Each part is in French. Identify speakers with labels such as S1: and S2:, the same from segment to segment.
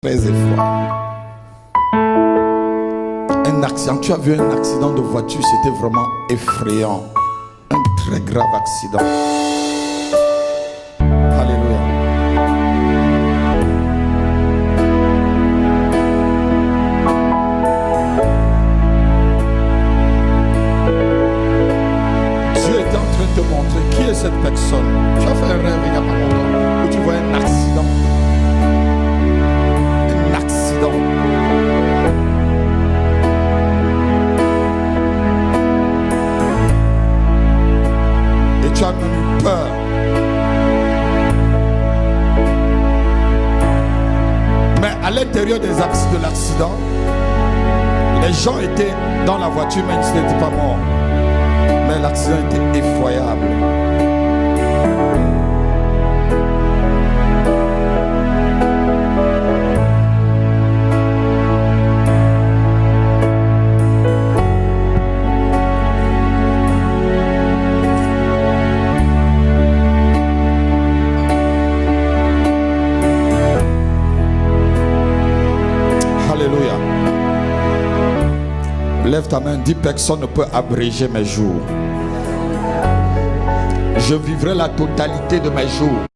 S1: très effrayant. Un accident, tu as vu un accident de voiture, c'était vraiment effrayant. Un très grave accident. Alléluia. Dieu est en train de te montrer qui est cette personne. Tu as fait un rêve il n'y a pas longtemps où tu vois un accident. Et tu as même eu peur. Mais à l'intérieur de l'accident, les gens étaient dans la voiture, mais ils n'étaient pas morts. Mais l'accident était effroyable. Lève ta main, dis personne ne peut abréger mes jours. Je vivrai la totalité de mes jours.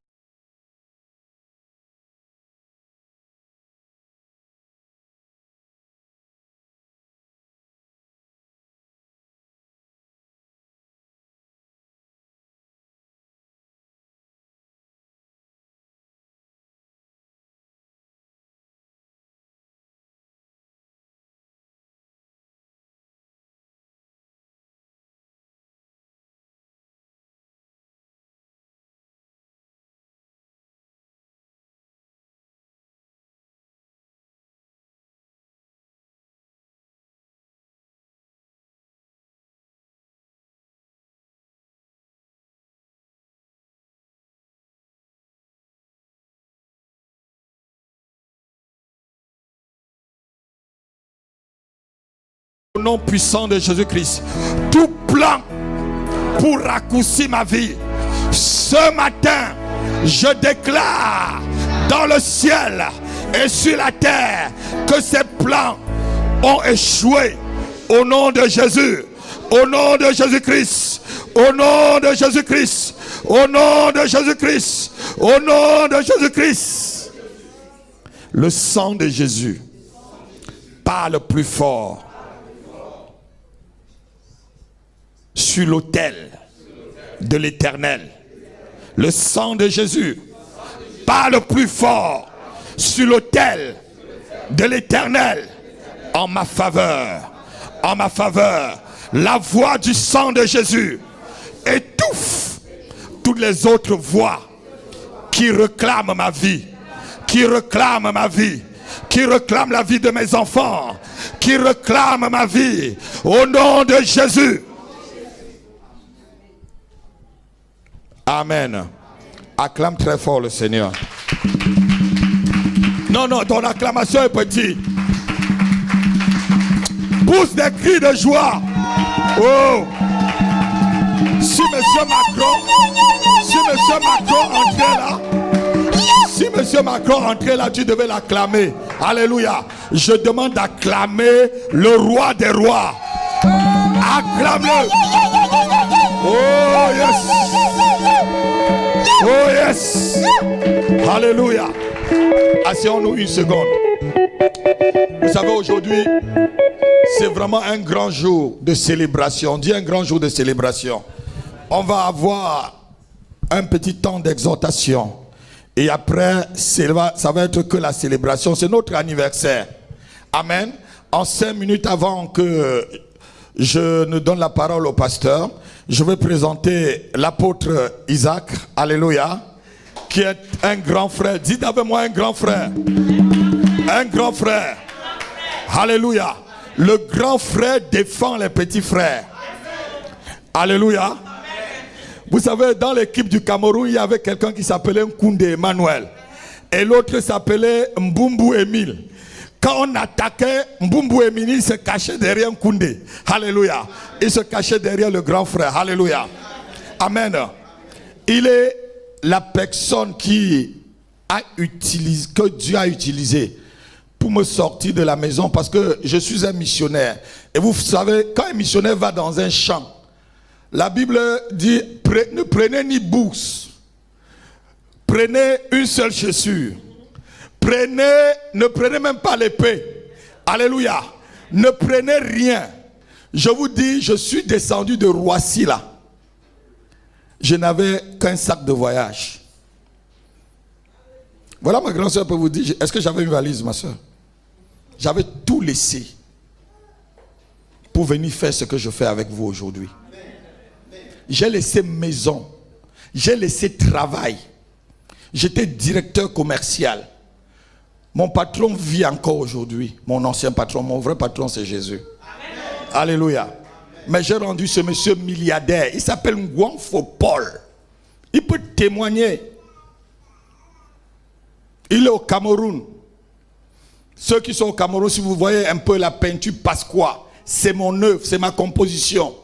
S1: Au nom puissant de Jésus-Christ, tout plan pour raccourcir ma vie, ce matin, je déclare dans le ciel et sur la terre que ces plans ont échoué au nom de Jésus, au nom de Jésus-Christ, au nom de Jésus-Christ, au nom de Jésus-Christ, au nom de Jésus-Christ. Le sang de Jésus parle plus fort sur l'autel de l'Éternel. Le sang de Jésus parle plus fort sur l'autel de l'Éternel en ma faveur. En ma faveur. La voix du sang de Jésus étouffe toutes les autres voix qui réclament ma vie, qui réclament ma vie, qui réclament la vie de mes enfants, qui réclament ma vie. Au nom de Jésus. Amen. Acclame très fort le Seigneur. Non, ton acclamation est petite. Pousse des cris de joie. Oh. Si Monsieur Macron entrait là, tu devais l'acclamer. Alléluia. Je demande d'acclamer le roi des rois. Acclame-le. Oh yes. Oh yes. Alléluia. Asseyons-nous une seconde. Vous savez, aujourd'hui, c'est vraiment un grand jour de célébration. On dit un grand jour de célébration. On va avoir un petit temps d'exhortation. Et après, ça va être que la célébration. C'est notre anniversaire. Amen. En 5 minutes avant que je ne donne la parole au pasteur, je vais présenter l'apôtre Isaac, alléluia, qui est un grand frère. Dites avec moi un grand frère. Un grand frère. Alléluia. Le grand frère défend les petits frères. Alléluia. Vous savez, dans l'équipe du Cameroun, il y avait quelqu'un qui s'appelait Nkoundé Emmanuel. Et l'autre s'appelait Mbumbu Emile. Quand on attaquait Mbumbu Emile, il se cachait derrière Nkoundé. Alléluia. Il se cachait derrière le grand frère. Alléluia. Amen. Il est la personne qui a utilisé, que Dieu a utilisé pour me sortir de la maison parce que je suis un missionnaire. Et vous savez, quand un missionnaire va dans un champ, la Bible dit, ne prenez ni bourse, prenez une seule chaussure, ne prenez même pas l'épée. Alléluia. Ne prenez rien. Je vous dis, je suis descendu de Roissy là. Je n'avais qu'un sac de voyage. Voilà, ma grande soeur peut vous dire, est-ce que j'avais une valise, ma soeur? J'avais tout laissé pour venir faire ce que je fais avec vous aujourd'hui. J'ai laissé maison, j'ai laissé travail. J'étais directeur commercial. Mon patron vit encore aujourd'hui. Mon ancien patron, mon vrai patron, c'est Jésus. Amen. Alléluia. Mais j'ai rendu ce monsieur milliardaire. Il s'appelle Ngwanfo Paul. Il peut témoigner. Il est au Cameroun. Ceux qui sont au Cameroun, si vous voyez un peu la peinture Pasqua, c'est mon œuvre, c'est ma composition.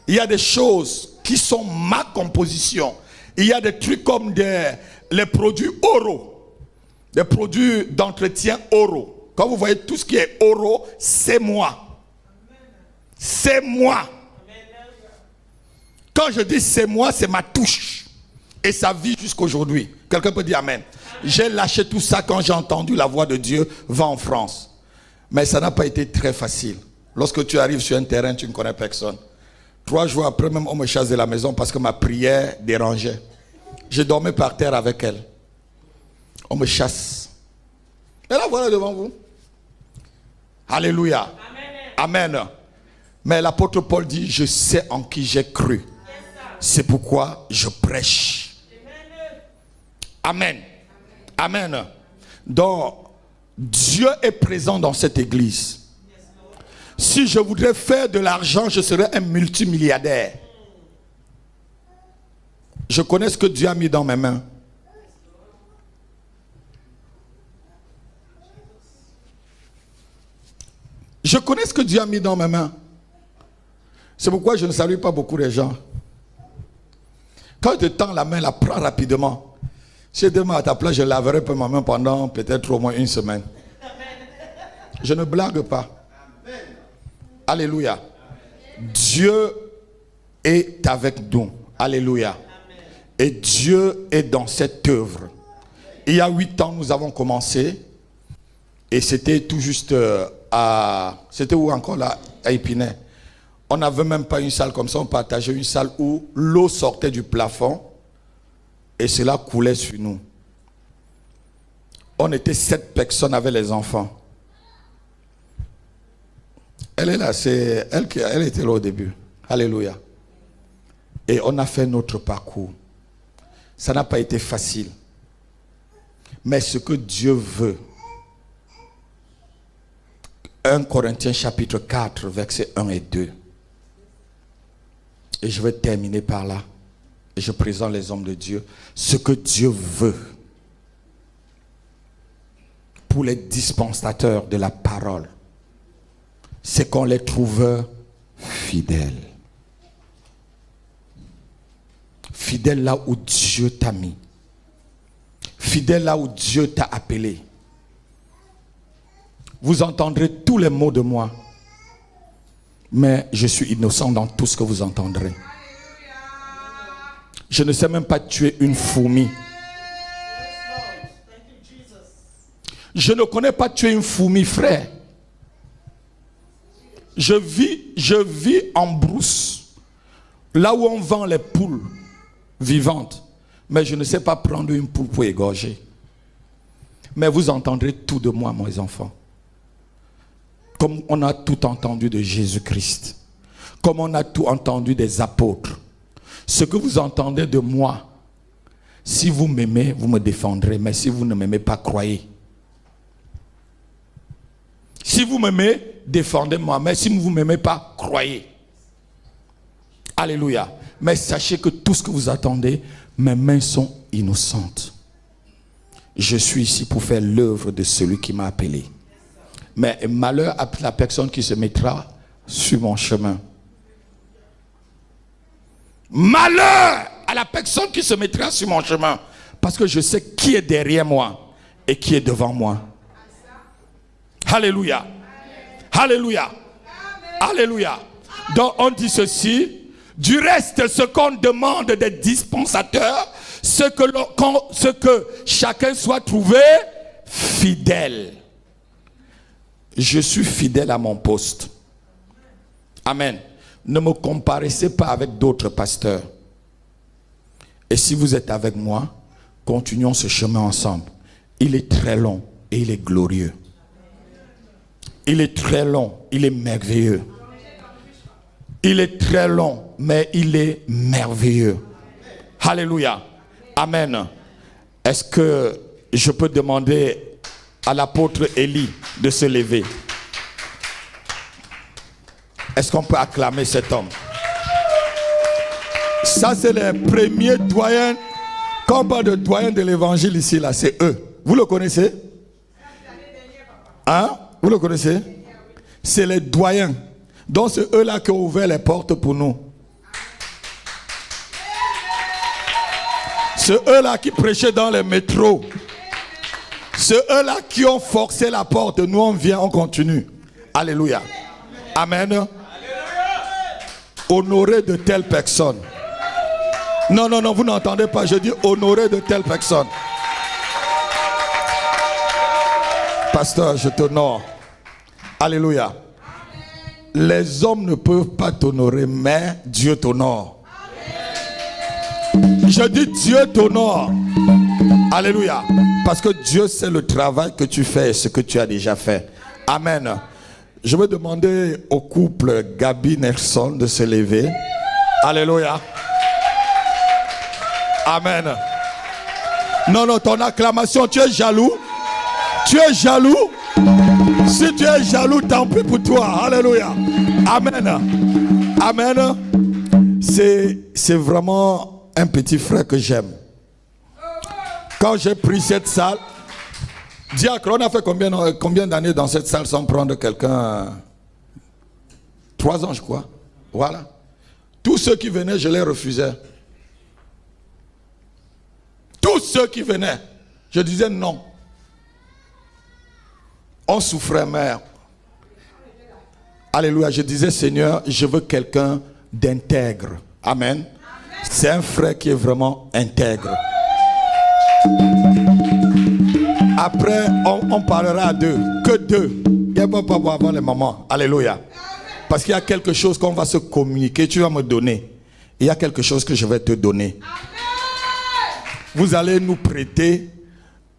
S1: Il y a des choses qui sont ma composition. Il y a des trucs comme les produits oraux. Des produits d'entretien oraux. Quand vous voyez tout ce qui est oraux, c'est moi. C'est moi. Quand je dis c'est moi, c'est ma touche. Et ça vit jusqu'aujourd'hui. Quelqu'un peut dire amen. J'ai lâché tout ça quand j'ai entendu la voix de Dieu, va en France. Mais ça n'a pas été très facile. Lorsque tu arrives sur un terrain, tu ne connais personne. 3 jours après, même on me chasse de la maison parce que ma prière dérangeait. Je dormais par terre avec elle. On me chasse. Et là, voilà devant vous. Alléluia. Amen. Amen. Mais l'apôtre Paul dit, je sais en qui j'ai cru. C'est pourquoi je prêche. Amen. Amen. Donc, Dieu est présent dans cette église. Si je voudrais faire de l'argent, je serais un multimilliardaire. Je connais ce que Dieu a mis dans mes mains. Je connais ce que Dieu a mis dans mes mains. C'est pourquoi je ne salue pas beaucoup les gens. Quand je te tends la main, la prends rapidement. Si je demain à ta place, je laverai pas ma main pendant peut-être au moins 1 semaine. Je ne blague pas. Alléluia. Dieu est avec nous. Alléluia. Et Dieu est dans cette œuvre. Il y a 8 ans, nous avons commencé. Et c'était tout juste c'était où encore là? À Épinay. On n'avait même pas une salle comme ça. On partageait une salle où l'eau sortait du plafond. Et cela coulait sur nous. On était 7 personnes avec les enfants. Elle est là, c'est elle était là au début. Alléluia. Et on a fait notre parcours. Ça n'a pas été facile. Mais ce que Dieu veut. 1 Corinthiens chapitre 4, versets 1 et 2. Et je vais terminer par là. Et je présente les hommes de Dieu. Ce que Dieu veut pour les dispensateurs de la parole, c'est qu'on les trouve fidèles. Fidèles là où Dieu t'a mis. Fidèles là où Dieu t'a appelé. Vous entendrez tous les mots de moi. Mais je suis innocent dans tout ce que vous entendrez. Je ne sais même pas tuer une fourmi. Je ne connais pas tuer une fourmi, frère. Je vis en brousse. Là où on vend les poules vivantes. Mais je ne sais pas prendre une poule pour égorger. Mais vous entendrez tout de moi, mes enfants. Comme on a tout entendu de Jésus-Christ. Comme on a tout entendu des apôtres. Ce que vous entendez de moi, si vous m'aimez, vous me défendrez. Mais si vous ne m'aimez pas, croyez. Si vous m'aimez, défendez-moi. Mais si vous ne m'aimez pas, croyez. Alléluia. Mais sachez que tout ce que vous attendez, mes mains sont innocentes. Je suis ici pour faire l'œuvre de celui qui m'a appelé. Mais malheur à la personne qui se mettra sur mon chemin. Malheur à la personne qui se mettra sur mon chemin. Parce que je sais qui est derrière moi et qui est devant moi. Alléluia. Alléluia. Alléluia. Donc on dit ceci. Du reste, ce qu'on demande des dispensateurs, ce que chacun soit trouvé fidèle. Je suis fidèle à mon poste. Amen. Ne me comparaissez pas avec d'autres pasteurs. Et si vous êtes avec moi, continuons ce chemin ensemble. Il est très long et il est glorieux. Il est très long, il est merveilleux. Il est très long, mais il est merveilleux. Alléluia. Amen. Est-ce que je peux demander à l'apôtre Élie de se lever? Est-ce qu'on peut acclamer cet homme? Ça, c'est les premiers doyens. Quand on parle de doyens de l'évangile ici, là, c'est eux. Vous le connaissez? Hein? Vous le connaissez? C'est les doyens. Donc c'est eux-là qui ont ouvert les portes pour nous. C'est eux-là qui prêchaient dans les métros. C'est eux-là qui ont forcé la porte. Nous on vient, on continue. Alléluia. Amen. Honorer de telles personnes. Non, non, non, vous n'entendez pas. Je dis honorer de telles personnes. Pasteur, je t'honore. Alléluia. Les hommes ne peuvent pas t'honorer, mais Dieu t'honore. Je dis Dieu t'honore. Alléluia. Parce que Dieu sait le travail que tu fais et ce que tu as déjà fait. Amen. Je vais demander au couple Gabi Nelson de se lever. Alléluia. Amen. Non, non, ton acclamation, tu es jaloux. Tu es jaloux. Si tu es jaloux, tant pis pour toi. Alléluia. Amen. Amen. C'est vraiment un petit frère que j'aime. Quand j'ai pris cette salle, diacre, on a fait combien d'années dans cette salle sans prendre quelqu'un? 3 ans, je crois. Voilà. Tous ceux qui venaient, je les refusais. Tous ceux qui venaient, je disais non. On souffrait, mère. Alléluia. Je disais, Seigneur, je veux quelqu'un d'intègre. Amen. C'est un frère qui est vraiment intègre. Après, on parlera à deux. Que deux. Il n'y a pas avant les mamans. Alléluia. Parce qu'il y a quelque chose qu'on va se communiquer. Tu vas me donner. Il y a quelque chose que je vais te donner. Vous allez nous prêter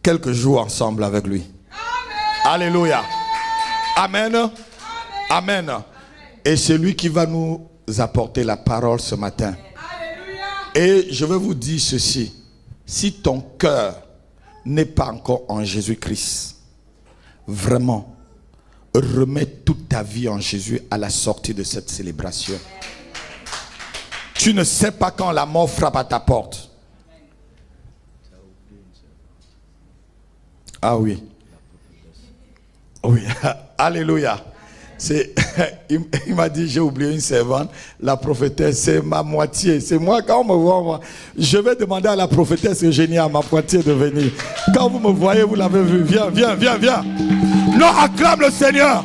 S1: quelques jours ensemble avec lui. Alléluia. Amen. Amen. Et c'est lui qui va nous apporter la parole ce matin. Et je vais vous dire ceci. Si ton cœur n'est pas encore en Jésus-Christ, vraiment, remets toute ta vie en Jésus à la sortie de cette célébration. Tu ne sais pas quand la mort frappe à ta porte. Ah oui. Oui, alléluia. Il m'a dit, j'ai oublié une servante, la prophétesse, c'est ma moitié. C'est moi, quand on me voit, moi, je vais demander à la prophétesse Eugénie, à ma moitié de venir. Quand vous me voyez, vous l'avez vu. Viens, viens, viens, viens. Non, acclame le Seigneur.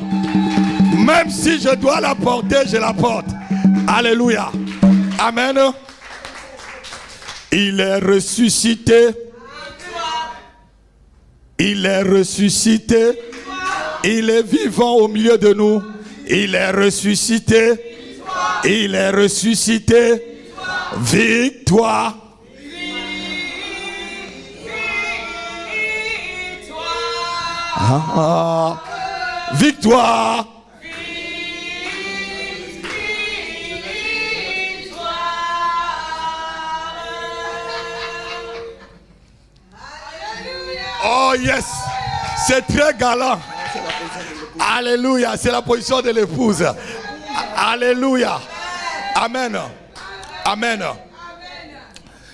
S1: Même si je dois la porter, je la porte. Alléluia. Amen. Il est ressuscité. Il est ressuscité. Il est vivant au milieu de nous. Il est ressuscité. Il est ressuscité. Victoire. Victoire. Oh yes. C'est très galant. Alléluia, c'est la position de l'épouse. Alléluia. Amen. Amen.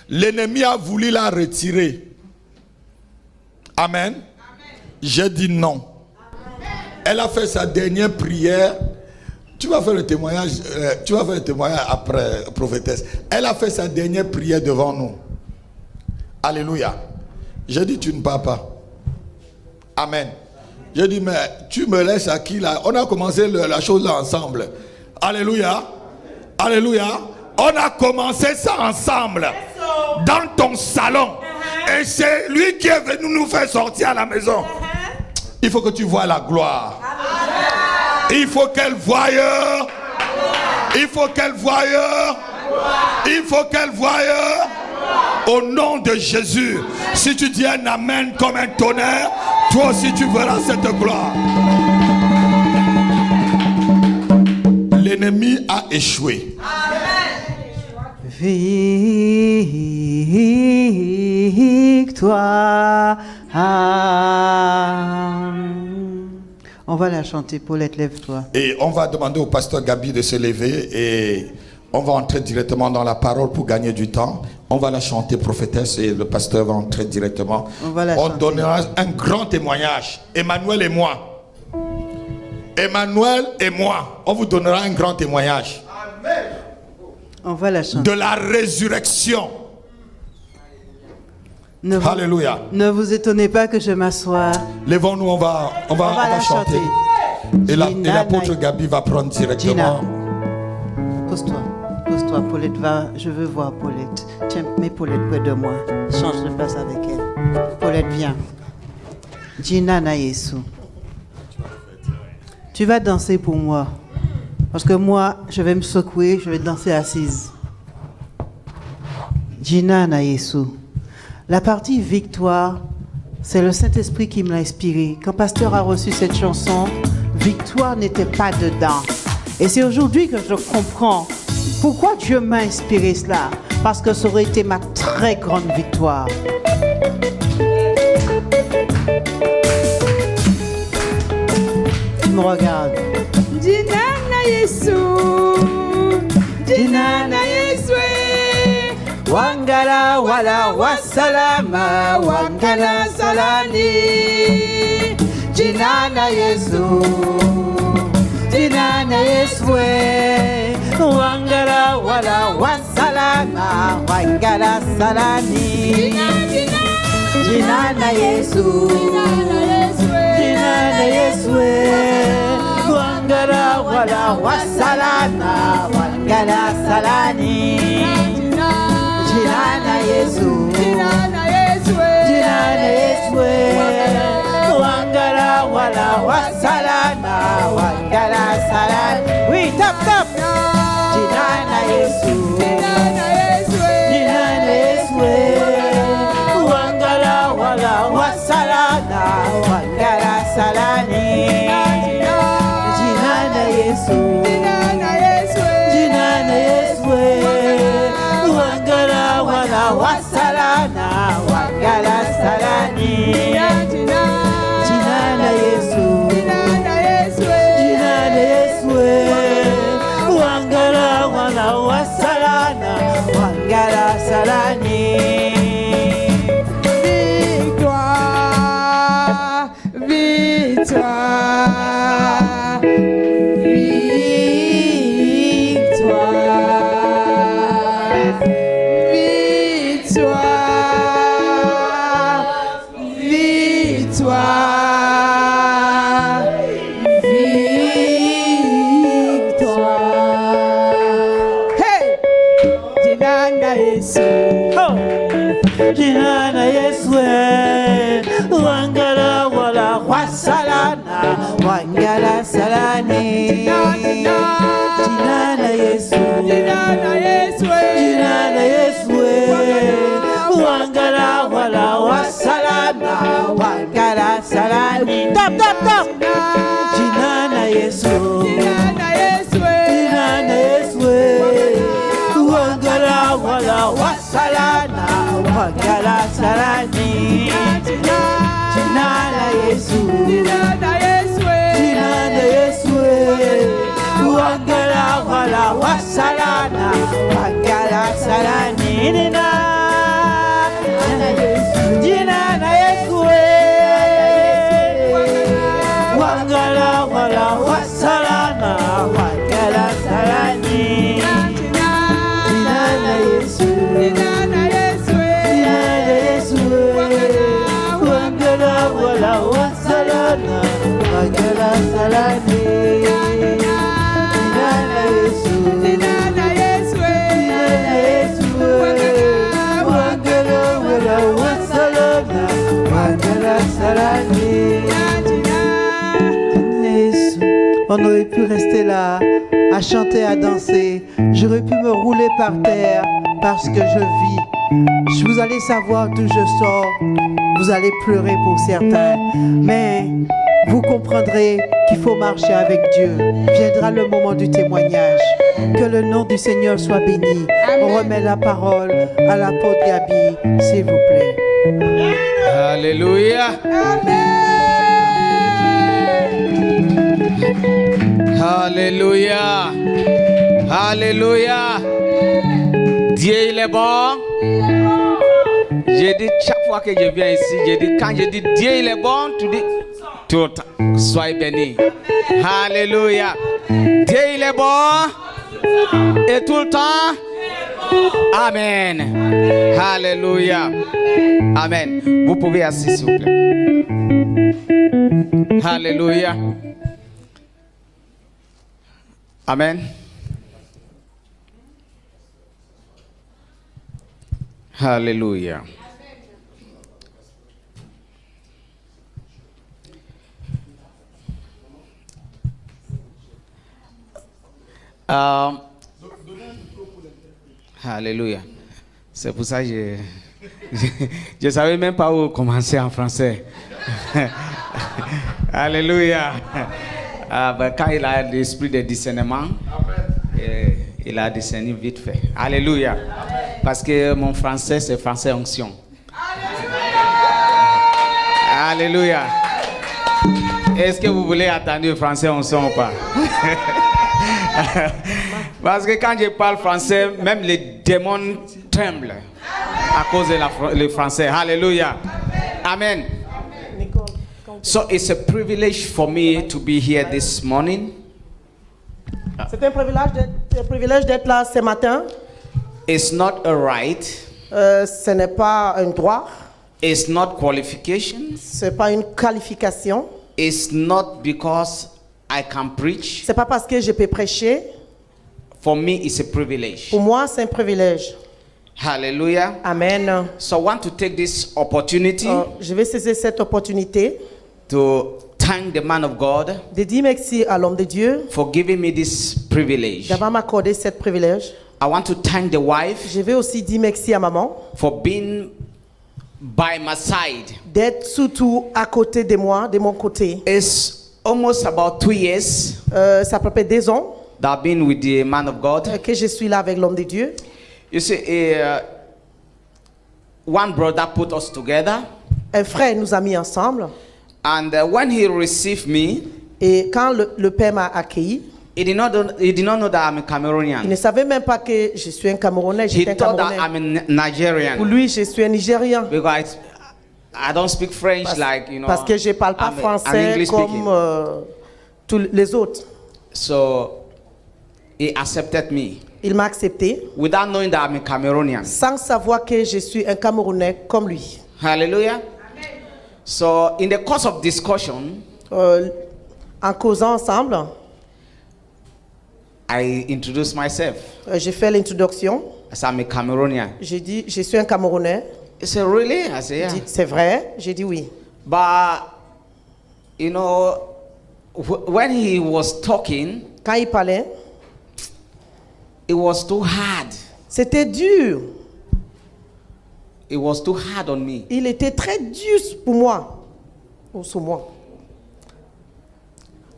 S1: L'ennemi a voulu la retirer. Amen. J'ai dit non. Elle a fait sa dernière prière. Tu vas faire le témoignage. Tu vas faire le témoignage après, prophétesse. Elle a fait sa dernière prière devant nous. Alléluia. J'ai dit tu ne pars pas. Amen. J'ai dit, mais tu me laisses à qui là? On a commencé la chose là ensemble. Alléluia. Alléluia. On a commencé ça ensemble. Dans ton salon. Et c'est lui qui est venu nous faire sortir à la maison. Il faut que tu vois la gloire. Il faut qu'elle voie. Il faut qu'elle voie. Il faut qu'elle voie. Au nom de Jésus. Si tu dis un amen comme un tonnerre, toi aussi tu verras cette gloire. L'ennemi a échoué.
S2: Victoire. On va la chanter, Paulette, lève-toi.
S1: Et on va demander au pasteur Gabi de se lever et on va entrer directement dans la parole pour gagner du temps. On va la chanter, prophétesse, et le pasteur va entrer directement. On donnera un grand témoignage. Emmanuel et moi. Emmanuel et moi. On vous donnera un grand témoignage. Amen.
S2: On va la chanter.
S1: De la résurrection. Alléluia.
S2: Ne vous étonnez pas que je m'assoie.
S1: Levons-nous, on va chanter. Et l'apôtre Gabi va prendre directement.
S2: Gina, pose-toi, Paulette va. Je veux voir Paulette. Tiens, mets Paulette près de moi. Change de place avec elle. Paulette, viens. Gina na Yesu. Tu vas danser pour moi. Parce que moi, je vais me secouer, je vais danser assise. Gina na Yesu. La partie victoire, c'est le Saint-Esprit qui me l'a inspiré. Quand Pasteur a reçu cette chanson, victoire n'était pas dedans. Et c'est aujourd'hui que je comprends pourquoi Dieu m'a inspiré cela. Parce que ça aurait été ma très grande victoire. Tu me regardes.
S3: Dinana Yesu, Dinana Yesu, Wangala wala wasalama, Wangala salani. Dinana Yesu, Dinana Yesu,
S2: Wangala wala wasalama, Wangala salani.
S3: Dinana Yesu,
S2: Dinana Yesu, Wangala wala wasalama, Wangala salani. Dinana Yesu,
S3: Dinana Yesu,
S2: Dinana Yesu, Wangala wala wasalama, Wangala salani. Oui, tap. Dinana Yesu,
S3: Dinana Yesu,
S2: Dinana Yesu, Wangala wala wasalama, Wangala salani. Dinana Yesu,
S3: Dinana Yesu,
S2: Dinana Yesu, Wangala wala wasalana, Wangala salani. Dinana Yesu,
S3: Dinana Yesu,
S2: Dinana Yesu, Wangala wala wasalana, Wangala salani.
S3: Victoire, victoire, victoire, victoire. Hey! Dinana Yesu.
S2: Dinana Yesu, Wangala wala wasalana, Wangala salani. Dinana Yesu,
S3: Dinana Yesu,
S2: Dinana Yesu, Wangala wala wasalana, Wangala salani. Tap. Dinana Yesu,
S3: Dinana Yesu,
S2: Dinana Yesu, Wangala wala wasalana, Wangala salani. Dinana Yesu,
S3: Dinana Yesu,
S2: Dinana Yesu, Wangala wala wasalana, Wangala salani. Dinana Yesu, Wangala wala wasalana, Wangala salani. Dinana Yesu,
S3: Dinana Yesu,
S2: Dinana Yesu, Wangala wala wasalana, salani. Dinana Yesu.
S3: Dinana Yesu.
S2: Dinana Yesu. Wangala wala wasalana. Wangala salani. Yesu. On aurait pu rester là, à chanter, à danser. J'aurais pu me rouler par terre parce que je vis. Vous allez savoir d'où je sors. Vous allez pleurer pour certains. Mais vous comprendrez qu'il faut marcher avec Dieu. Viendra le moment du témoignage. Que le nom du Seigneur soit béni. On remet la parole à l'apôtre Gabi, s'il vous plaît.
S4: Alléluia. Alléluia. Alléluia. Dieu il est bon. J'ai dit chaque fois que je viens ici, quand je dis Dieu il est bon, tu dis tout le temps, sois béni. Alléluia. Dieu il est bon et tout le temps. Amen. Alléluia. Amen. Vous pouvez assis s'il vous plaît. Alléluia. Amen. Alléluia. Alléluia. C'est pour ça que je ne savais même pas où commencer en français. Alléluia. Quand il a l'esprit de discernement, il a discerné vite fait. Alléluia. Parce que mon français, c'est français onction. Alléluia. Est-ce que vous voulez attendre le français onction ou pas? Parce que quand je parle français, même les démons tremblent à cause de le français. Hallelujah. Amen. So it's a privilege for me to be here this morning.
S5: C'est un privilège d'être là ce matin.
S4: It's not a right.
S5: Ce n'est pas un droit.
S4: It's not qualifications.
S5: C'est pas une qualification.
S4: It's not because I can preach.
S5: C'est pas parce que je peux prêcher.
S4: For me, it's a privilege.
S5: Pour moi, c'est un privilège.
S4: Hallelujah.
S5: Amen.
S4: So I want to take this opportunity
S5: Je vais saisir cette opportunité
S4: to thank the man of God
S5: de dire merci à l'homme de Dieu
S4: for giving me this privilege.
S5: d'avoir m'accordé ce privilège.
S4: I want to thank the wife
S5: Je vais aussi dire merci à maman
S4: for being by my side.
S5: d'être surtout à côté de moi, de mon côté.
S4: It's almost about 2 years
S5: Ça peut être 2 ans
S4: that I've been with the man of God.
S5: que je suis là avec l'homme de Dieu.
S4: You see, one brother put us together,
S5: Un frère nous a mis ensemble.
S4: and when he received me,
S5: Et quand le père m'a accueilli,
S4: he did not know that I'm a
S5: il
S4: Cameroonian.
S5: ne savait même pas que je suis un Camerounais.
S4: He
S5: J'étais un
S4: thought that
S5: Camerounais.
S4: I'm a Nigerian
S5: Pour lui, je suis un Nigérian.
S4: because I don't speak French
S5: Parce que je ne parle pas
S4: I'm
S5: français
S4: English
S5: comme
S4: speaking.
S5: tous les autres.
S4: So he accepted me
S5: Il m'a accepté
S4: without knowing that I'm a Cameroonian.
S5: sans savoir que je suis un Camerounais comme lui.
S4: Hallelujah. So in the course of discussion,
S5: En causant ensemble,
S4: I introduced myself
S5: j'ai fait l'introduction.
S4: as I'm a Cameroonian.
S5: J'ai dit, je suis un Camerounais.
S4: He said, really? I said,
S5: Il
S4: yeah.
S5: dit, c'est vrai? J'ai dit oui.
S4: But, you know, when he was talking,
S5: Quand il parlait,
S4: it was too hard.
S5: c'était dur.
S4: It was too hard on me.
S5: Il était très dur pour moi. Ou sur moi.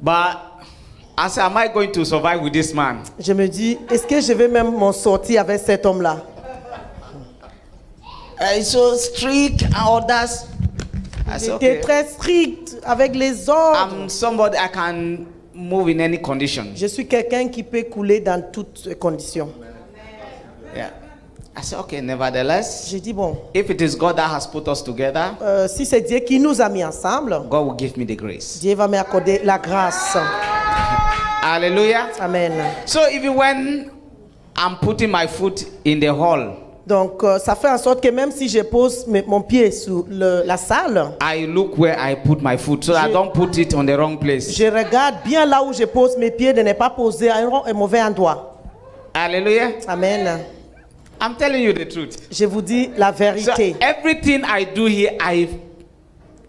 S4: But I said, am I going to survive with this man?
S5: Je me dis, est-ce que je vais même m'en sortir avec cet homme-là?
S4: He's so strict and all that. I said,
S5: J'étais
S4: okay.
S5: très strict avec les ordres.
S4: I'm somebody I can move in any condition.
S5: Je suis quelqu'un qui peut couler dans toutes conditions.
S4: Yeah. I said, okay, nevertheless,
S5: J'ai dit, bon,
S4: if it is God that has put us together,
S5: si c'est Dieu qui nous a mis ensemble,
S4: God will give me the grace.
S5: Dieu va m'accorder la grâce.
S4: Hallelujah.
S5: Amen.
S4: So even when I'm putting my foot in the hall,
S5: Donc, ça fait en sorte que même si je pose mon pied sur la salle,
S4: I look where I put my foot so I don't put it on the wrong place.
S5: je regarde bien là où je pose mes pieds de ne pas poser à un mauvais endroit.
S4: Hallelujah.
S5: Amen.
S4: I'm telling you the truth.
S5: Je vous dis la
S4: So
S5: vérité.
S4: everything I do here, I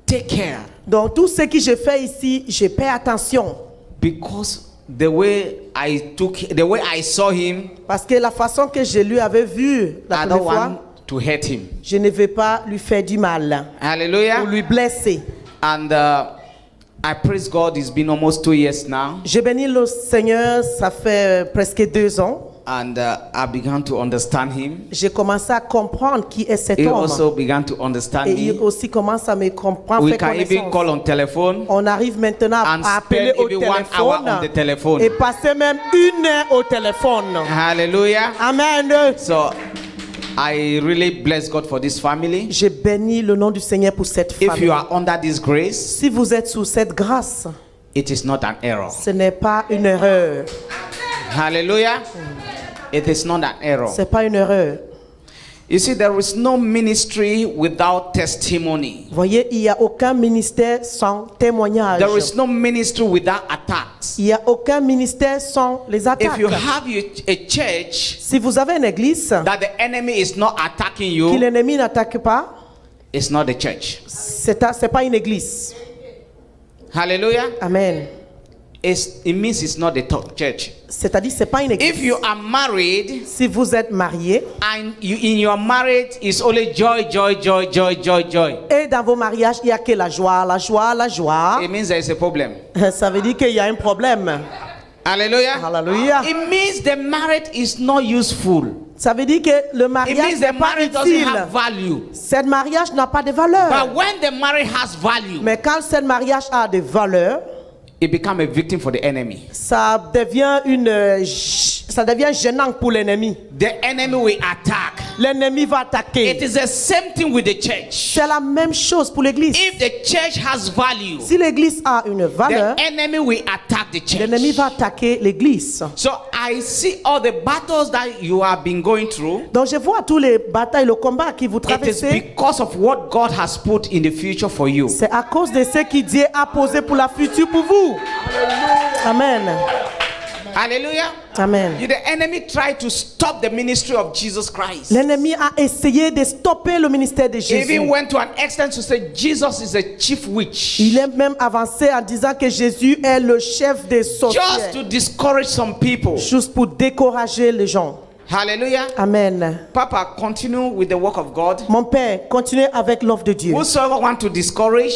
S4: take care.
S5: Donc, tout ce que je fais ici, je fais attention.
S4: Because the way I saw him,
S5: Parce que la façon que je lui avais vu la
S4: I don't
S5: première fois,
S4: want to hurt him.
S5: je ne vais pas lui faire du mal
S4: Hallelujah.
S5: ou lui blesser.
S4: And I praise God. It's been almost 2 years now,
S5: Je bénis le Seigneur, ça fait presque 2 ans.
S4: and I began to understand him.
S5: J'ai commencé à comprendre qui est cet
S4: He
S5: homme.
S4: also began to understand
S5: Et il
S4: me.
S5: aussi commence à me comprendre,
S4: We
S5: faire
S4: can even call
S5: connaissance.
S4: on telephone
S5: On arrive maintenant
S4: and
S5: à appeler
S4: spend
S5: au
S4: even 1 hour on the telephone.
S5: et passer même 1 heure au téléphone.
S4: Hallelujah.
S5: Amen.
S4: So I really bless God for this family.
S5: Je bénis le nom du Seigneur pour cette
S4: If
S5: famille.
S4: you are under this grace,
S5: Si vous êtes sous cette grâce,
S4: it is not an error.
S5: ce n'est pas une erreur.
S4: Hallelujah. It is not an error.
S5: C'est pas une erreur.
S4: You see, there is no ministry without testimony.
S5: Voyez, il n'y a aucun ministère sans témoignage.
S4: There is no ministry without attacks.
S5: Il n'y a aucun ministère sans les attaques.
S4: If you have a church
S5: Si vous avez une église,
S4: that the enemy is not attacking
S5: que
S4: you,
S5: l'ennemi n'attaque pas,
S4: it's not the church.
S5: c'est pas une église.
S4: Hallelujah.
S5: Amen.
S4: It means it's not the church.
S5: C'est-à-dire, c'est pas une église.
S4: If you are married
S5: Si vous êtes marié
S4: and in your marriage is only joy, joy, joy, joy, joy, joy,
S5: et dans vos mariages, il n'y a que la joie, la joie, la joie,
S4: it means there is a problem.
S5: ça veut dire qu'il y a un problème.
S4: Hallelujah.
S5: Hallelujah.
S4: It means the marriage is not useful.
S5: Ça veut dire que le
S4: It
S5: mariage
S4: means
S5: n'est
S4: the
S5: pas
S4: marriage doesn't
S5: utile.
S4: have value.
S5: Ce mariage n'a pas de valeur.
S4: But when the marriage has value,
S5: Mais quand ce mariage a de valeur,
S4: it becomes a victim for the enemy.
S5: ça devient gênant pour l'ennemi.
S4: The enemy will attack.
S5: L'ennemi va
S4: It
S5: attaquer.
S4: is the same thing with the church.
S5: C'est la même chose pour l'église.
S4: If the church has value,
S5: Si l'église a une valeur,
S4: the enemy will attack the
S5: l'ennemi
S4: church.
S5: va attaquer l'église.
S4: So I see all the battles that you have been going through.
S5: Donc je vois tous les batailles, le combat qui vous
S4: It is
S5: traversez.
S4: because of what God has put in the future for you.
S5: C'est à cause de ce que Dieu a posé pour la future pour vous. Amen.
S4: Hallelujah.
S5: Amen.
S4: The enemy tried to stop the ministry of Jesus Christ.
S5: L'ennemi a essayé de stopper le ministère de
S4: He even
S5: Jésus.
S4: went to an extent to say Jesus is a chief witch.
S5: Il est même avancé en disant que Jésus est le chef des
S4: Just
S5: sorciers.
S4: to discourage some people.
S5: Juste pour décourager les gens.
S4: Hallelujah.
S5: Amen.
S4: Papa, continue with the work of God.
S5: Mon Père, continuez avec l'œuvre de Dieu.
S4: Whosoever wants to discourage,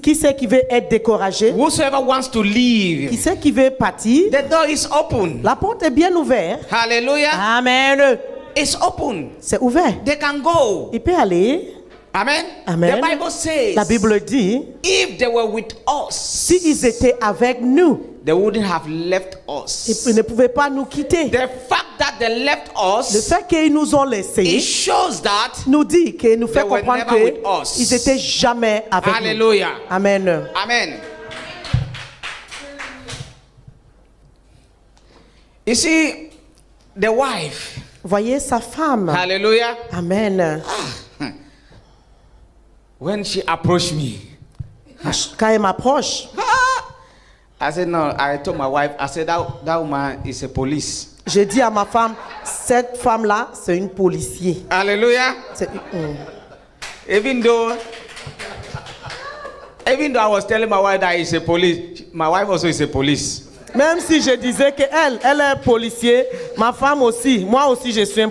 S5: Qui c'est qui veut être découragé?
S4: whosoever wants to
S5: Qui
S4: leave,
S5: c'est qui veut partir?
S4: the door is open.
S5: La porte est bien ouverte.
S4: Hallelujah.
S5: Amen.
S4: It's open.
S5: C'est ouvert.
S4: They can go.
S5: Il peut aller.
S4: Amen.
S5: Amen.
S4: The Bible says,
S5: La Bible dit,
S4: if they were with us,
S5: s'ils étaient avec nous,
S4: they wouldn't have left us.
S5: ils ne pouvaient pas nous quitter.
S4: The fact that they left
S5: Le
S4: us,
S5: fait qu'ils nous ont
S4: it
S5: laissés
S4: shows that.
S5: nous dit que nous fait
S4: They were
S5: comprendre
S4: never with us.
S5: qu'ils étaient jamais avec nous.
S4: Hallelujah.
S5: Amen.
S4: Amen. You see, the wife.
S5: Voyez sa femme.
S4: Hallelujah.
S5: Amen.
S4: When she approached me,
S5: Quand elle m'approche,
S4: I said, no, I told my wife, I said, that woman is a police.
S5: je dis à ma femme, cette femme-là, c'est une policier.
S4: Hallelujah.
S5: C'est-
S4: Even though I was telling my wife that he's a police, my wife also is a police.
S5: Même si je disais qu'elle est policier, ma femme aussi, moi aussi je suis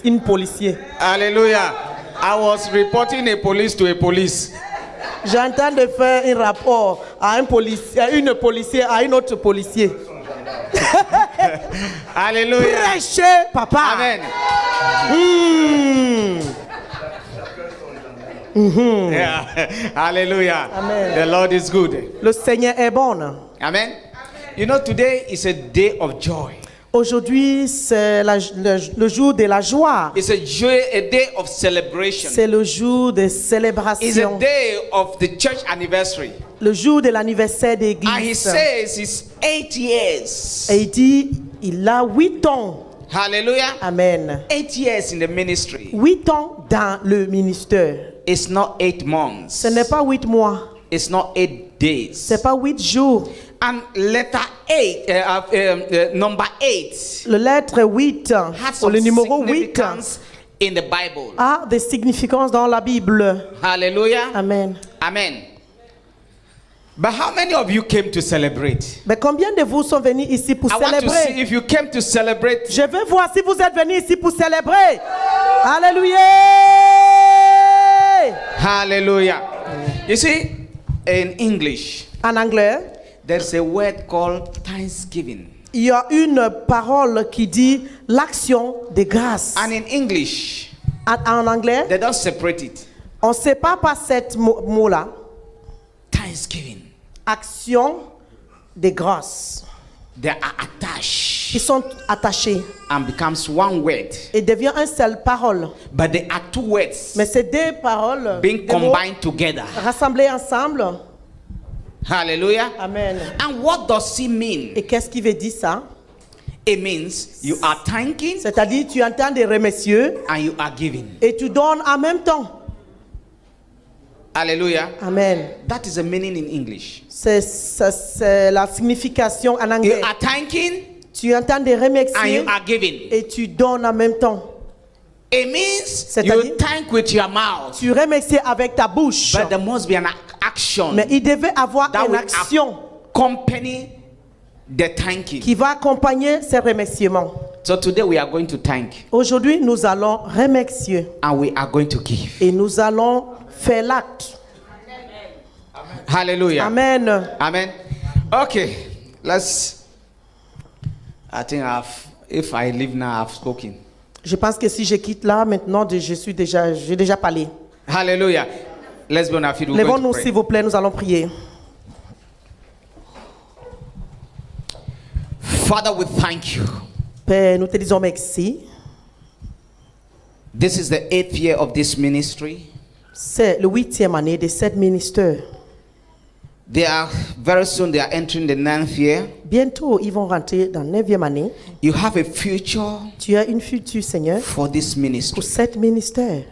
S5: une policier.
S4: Hallelujah. I was reporting a police to a police.
S5: J'entends de faire un rapport à un policier, à une policière, à une autre policier.
S4: Hallelujah.
S5: Prêchez, papa.
S4: Amen. Yeah. Hallelujah.
S5: Amen.
S4: The Lord is good.
S5: Le Seigneur est bon.
S4: Amen. You know, today is a day of joy.
S5: Aujourd'hui, c'est le jour de la joie.
S4: It's a day of celebration.
S5: C'est le jour de
S4: It's a
S5: célébration.
S4: day of the church anniversary.
S5: Le jour de l'anniversaire
S4: And he
S5: d'église.
S4: says it's 8 years.
S5: Et il dit, il a 8 ans
S4: Hallelujah.
S5: Amen.
S4: 8 years in the ministry.
S5: 8 ans dans le ministère.
S4: It's not 8 months.
S5: Ce n'est pas 8 mois.
S4: It's not 8 days.
S5: C'est pas 8 jours.
S4: And letter 8, number 8,
S5: Le lettre 8,
S4: has
S5: ou
S4: some
S5: le numéro 8,
S4: significance in the Bible.
S5: a des significances dans la Bible.
S4: Hallelujah.
S5: Amen.
S4: Amen. But how many of you came to celebrate?
S5: Mais combien de vous sont venus ici pour
S4: I want to see
S5: célébrer?
S4: if you came to celebrate.
S5: Je veux voir si vous êtes venus ici pour célébrer. Alléluia.
S4: Hallelujah. You see, in English,
S5: En anglais,
S4: there's a word called thanksgiving.
S5: il y a une parole qui dit l'action de grâce.
S4: And in English,
S5: En anglais,
S4: they don't separate it.
S5: on ne sépare pas cette mot-là.
S4: Thanksgiving.
S5: Action de grâce.
S4: They are attached
S5: Ils sont attachés
S4: and becomes one word.
S5: et devient une seule parole.
S4: But they are two words
S5: Mais ces deux paroles
S4: being
S5: des mots
S4: combined together.
S5: rassemblées ensemble.
S4: Hallelujah.
S5: Amen.
S4: And what does it mean?
S5: Et qu'est-ce qui veut dire ça?
S4: It means you are thanking
S5: C'est-à-dire tu entends des remercieux
S4: and you are giving.
S5: et tu donnes en même temps.
S4: Hallelujah.
S5: Amen.
S4: That is the meaning in English.
S5: C'est la signification en
S4: You
S5: anglais.
S4: are thanking
S5: Tu entends des
S4: and
S5: remercier
S4: you are giving.
S5: et tu donnes en même temps.
S4: It means
S5: C'est-à-dire-
S4: you thank with your mouth,
S5: Tu remercies avec ta bouche.
S4: but there must be an action
S5: Mais il devait avoir
S4: that
S5: une
S4: will
S5: action
S4: accompany the thanking.
S5: qui va accompagner ces remerciements.
S4: So today we are going to thank
S5: Aujourd'hui, nous allons remercier
S4: and we are going to give.
S5: et nous allons faire l'acte.
S4: Hallelujah.
S5: Amen.
S4: Amen. Okay, let's. I think if I leave now, I've spoken.
S5: Je pense que si je quitte là, maintenant, j'ai déjà parlé.
S4: Hallelujah. Let's be on our feet. We're going to
S5: Levons-nous,
S4: pray.
S5: s'il vous plaît, nous allons prier.
S4: Father, we thank you.
S5: Père, nous te disons merci.
S4: This is the 8th year of this ministry.
S5: C'est le 8e année de cette ministère.
S4: Very soon they are entering the 9th year.
S5: Bientôt, ils vont rentrer dans la 9e année.
S4: You have a future
S5: Tu as une future, Seigneur,
S4: for this
S5: pour
S4: ministry.
S5: cette ministère.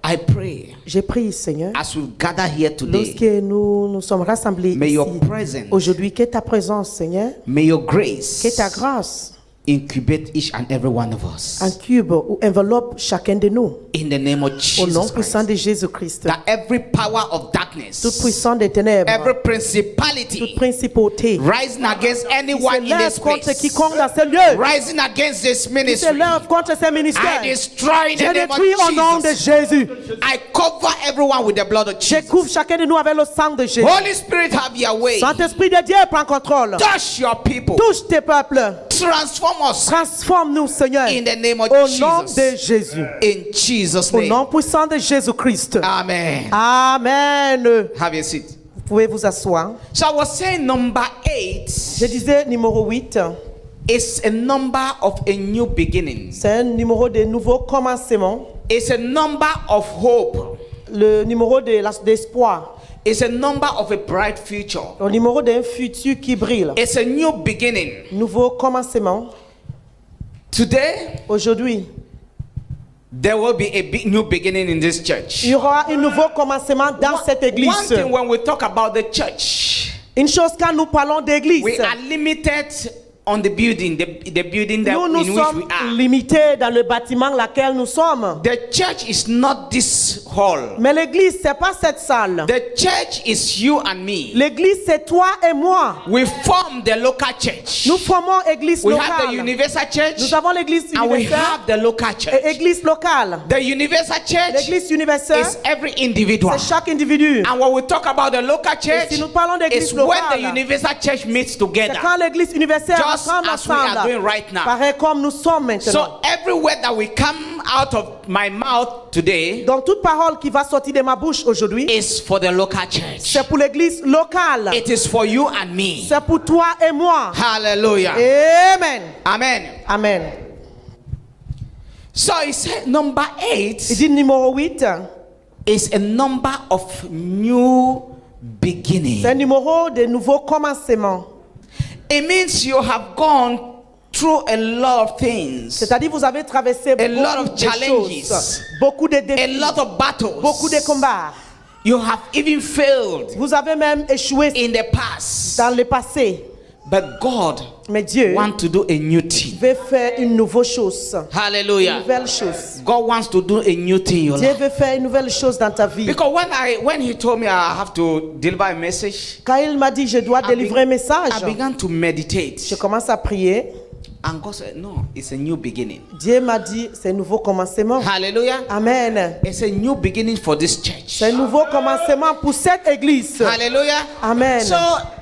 S4: I pray
S5: J'ai prié, Seigneur,
S4: as we gather here
S5: lorsque
S4: today,
S5: nous sommes rassemblés
S4: may
S5: ici,
S4: your presence,
S5: aujourd'hui, que ta présence, Seigneur,
S4: may your grace
S5: que ta grâce
S4: incubate each and every one of us.
S5: incube ou enveloppe chacun de nous.
S4: In the name of
S5: Au nom
S4: Jesus
S5: puissant
S4: Christ.
S5: de Jésus-Christ.
S4: That every power of
S5: Toute
S4: darkness,
S5: puissance des ténèbres,
S4: every
S5: toute
S4: principality
S5: principauté,
S4: rising against
S5: qui
S4: anyone
S5: se
S4: in
S5: lève
S4: this
S5: contre
S4: place,
S5: quiconque dans ce lieu,
S4: rising against this
S5: qui se
S4: ministry,
S5: lève contre ces
S4: I
S5: ministères,
S4: destroy in
S5: je
S4: the name
S5: détruis au nom
S4: of
S5: de
S4: Jesus.
S5: Jésus.
S4: I cover everyone with the blood of
S5: Je
S4: Jesus.
S5: couvre chacun de nous avec le sang de Jésus.
S4: Holy Spirit, have your way.
S5: Saint-Esprit de Dieu, prends contrôle.
S4: Touch your people.
S5: Touche tes peuples.
S4: Transform us
S5: Transforme-nous, Seigneur.
S4: in the name of
S5: Au nom de
S4: Jesus.
S5: Jésus.
S4: In Jesus'
S5: Au nom
S4: name.
S5: puissant de Jésus-Christ.
S4: Amen.
S5: Amen.
S4: Have your seat.
S5: Vous pouvez vous asseoir.
S4: So I was saying number
S5: Je
S4: 8
S5: disais numéro 8.
S4: is a number of a new beginning.
S5: C'est un numéro de nouveau commencement.
S4: It's a number of hope.
S5: Le numéro d'espoir.
S4: It's a number of a bright future.
S5: Le numéro d'un futur qui brille.
S4: It's a new beginning.
S5: Nouveau commencement.
S4: Today,
S5: Aujourd'hui,
S4: there will be a new beginning in this church.
S5: il y aura un nouveau commencement dans cette
S4: One
S5: église.
S4: thing when we talk about the church,
S5: Une chose quand nous parlons d'église,
S4: we are limited on the building, the building that
S5: nous
S4: in which we
S5: sommes
S4: are.
S5: limités dans le bâtiment dans lequel nous sommes.
S4: The church is not this hall.
S5: Mais l'église, c'est pas cette salle.
S4: The church is you and me.
S5: L'église, c'est toi et moi.
S4: We form the local church.
S5: Nous formons église
S4: We have the
S5: locale.
S4: universal church
S5: Nous avons l'église
S4: and we
S5: universelle
S4: have the local
S5: et
S4: church.
S5: église locale.
S4: The universal church
S5: L'église universelle,
S4: is every individual.
S5: c'est chaque individu.
S4: And when we talk about the local church,
S5: si nous parlons d'église
S4: it's when the
S5: locale,
S4: universal church meets
S5: C'est
S4: together.
S5: quand l'église universelle
S4: Just
S5: rassemble
S4: as we are
S5: ensemble.
S4: doing right now.
S5: Pareil comme nous sommes maintenant.
S4: So every word that will come out of my mouth today
S5: Donc toute parole qui va sortir de ma bouche aujourd'hui,
S4: is for the local church.
S5: c'est pour l'église locale.
S4: It is for you and me.
S5: C'est pour toi et moi.
S4: Hallelujah.
S5: Amen.
S4: Amen.
S5: Amen.
S4: So he said number 8
S5: Il dit numéro 8,
S4: is a number of new beginning.
S5: c'est un numéro de nouveaux commencements.
S4: It means you have gone through a lot of things,
S5: C'est-à-dire vous avez traversé
S4: a lot
S5: beaucoup
S4: of
S5: de
S4: challenges,
S5: choses, beaucoup de
S4: a
S5: défis,
S4: lot of battles.
S5: beaucoup de combats.
S4: You have even failed
S5: Vous avez même échoué
S4: in the past.
S5: dans le passé.
S4: But God
S5: Mais Dieu
S4: wants to do a new thing.
S5: veut faire une nouvelle chose. Une
S4: Hallelujah.
S5: nouvelle chose.
S4: God wants to do a new thing in your
S5: Dieu
S4: life.
S5: veut faire une nouvelle chose dans ta vie.
S4: Because when he told me I have to deliver a message,
S5: Quand il m'a dit je dois délivrer un message,
S4: I began to meditate.
S5: je commence à prier.
S4: And God said, no, it's a new beginning.
S5: Dieu m'a dit c'est un nouveau commencement.
S4: Hallelujah.
S5: Amen.
S4: It's a new beginning for this church.
S5: C'est un nouveau commencement pour cette église.
S4: Hallelujah.
S5: Amen.
S4: So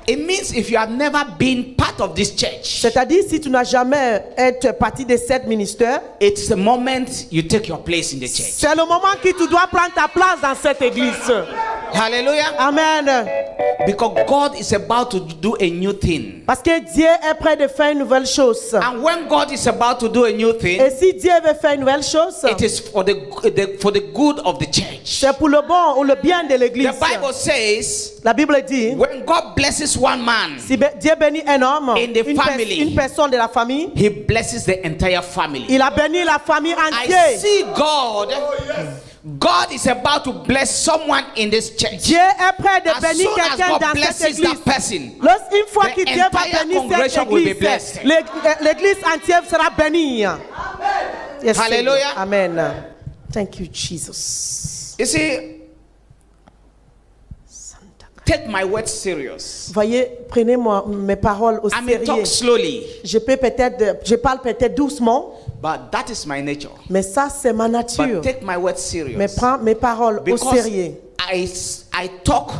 S4: it means if you have never been part of this church,
S5: C'est-à-dire si tu n'as jamais été partie de cette ministère,
S4: it's the moment you take your place in the church.
S5: c'est le moment que tu dois prendre ta place dans cette église.
S4: Hallelujah.
S5: Amen.
S4: Because God is about to do a new thing.
S5: Parce que Dieu est prêt de faire une nouvelle chose.
S4: And when God is about to do a new thing,
S5: Et si Dieu veut faire une nouvelle chose,
S4: it is for the good of the church.
S5: c'est pour le bon ou le bien de l'église.
S4: The Bible says,
S5: La Bible dit,
S4: when God blesses one man,
S5: si Dieu bénit un homme,
S4: In the family.
S5: une personne de la famille,
S4: he blesses the entire family.
S5: il a béni la famille
S4: I
S5: entière.
S4: see God. God is about to bless someone in this church.
S5: Dieu est prêt de
S4: As
S5: bénir
S4: soon as
S5: quelqu'un
S4: God
S5: dans
S4: blesses
S5: cette église.
S4: that person,
S5: Une fois
S4: the
S5: que Dieu va
S4: entire
S5: bénir
S4: congregation
S5: cette
S4: will be
S5: église,
S4: blessed.
S5: l'église entière sera bénie. Yes,
S4: Hallelujah.
S5: Amen. Thank you, Jesus.
S4: you see, take my words serious.
S5: Voyez, prenez mes paroles au
S4: I may talk
S5: sérieux.
S4: slowly,
S5: Je parle peut-être doucement,
S4: but that is my nature.
S5: mais ça c'est ma nature.
S4: But take my words
S5: Mais
S4: serious.
S5: prends mes paroles au
S4: Because
S5: sérieux.
S4: I talk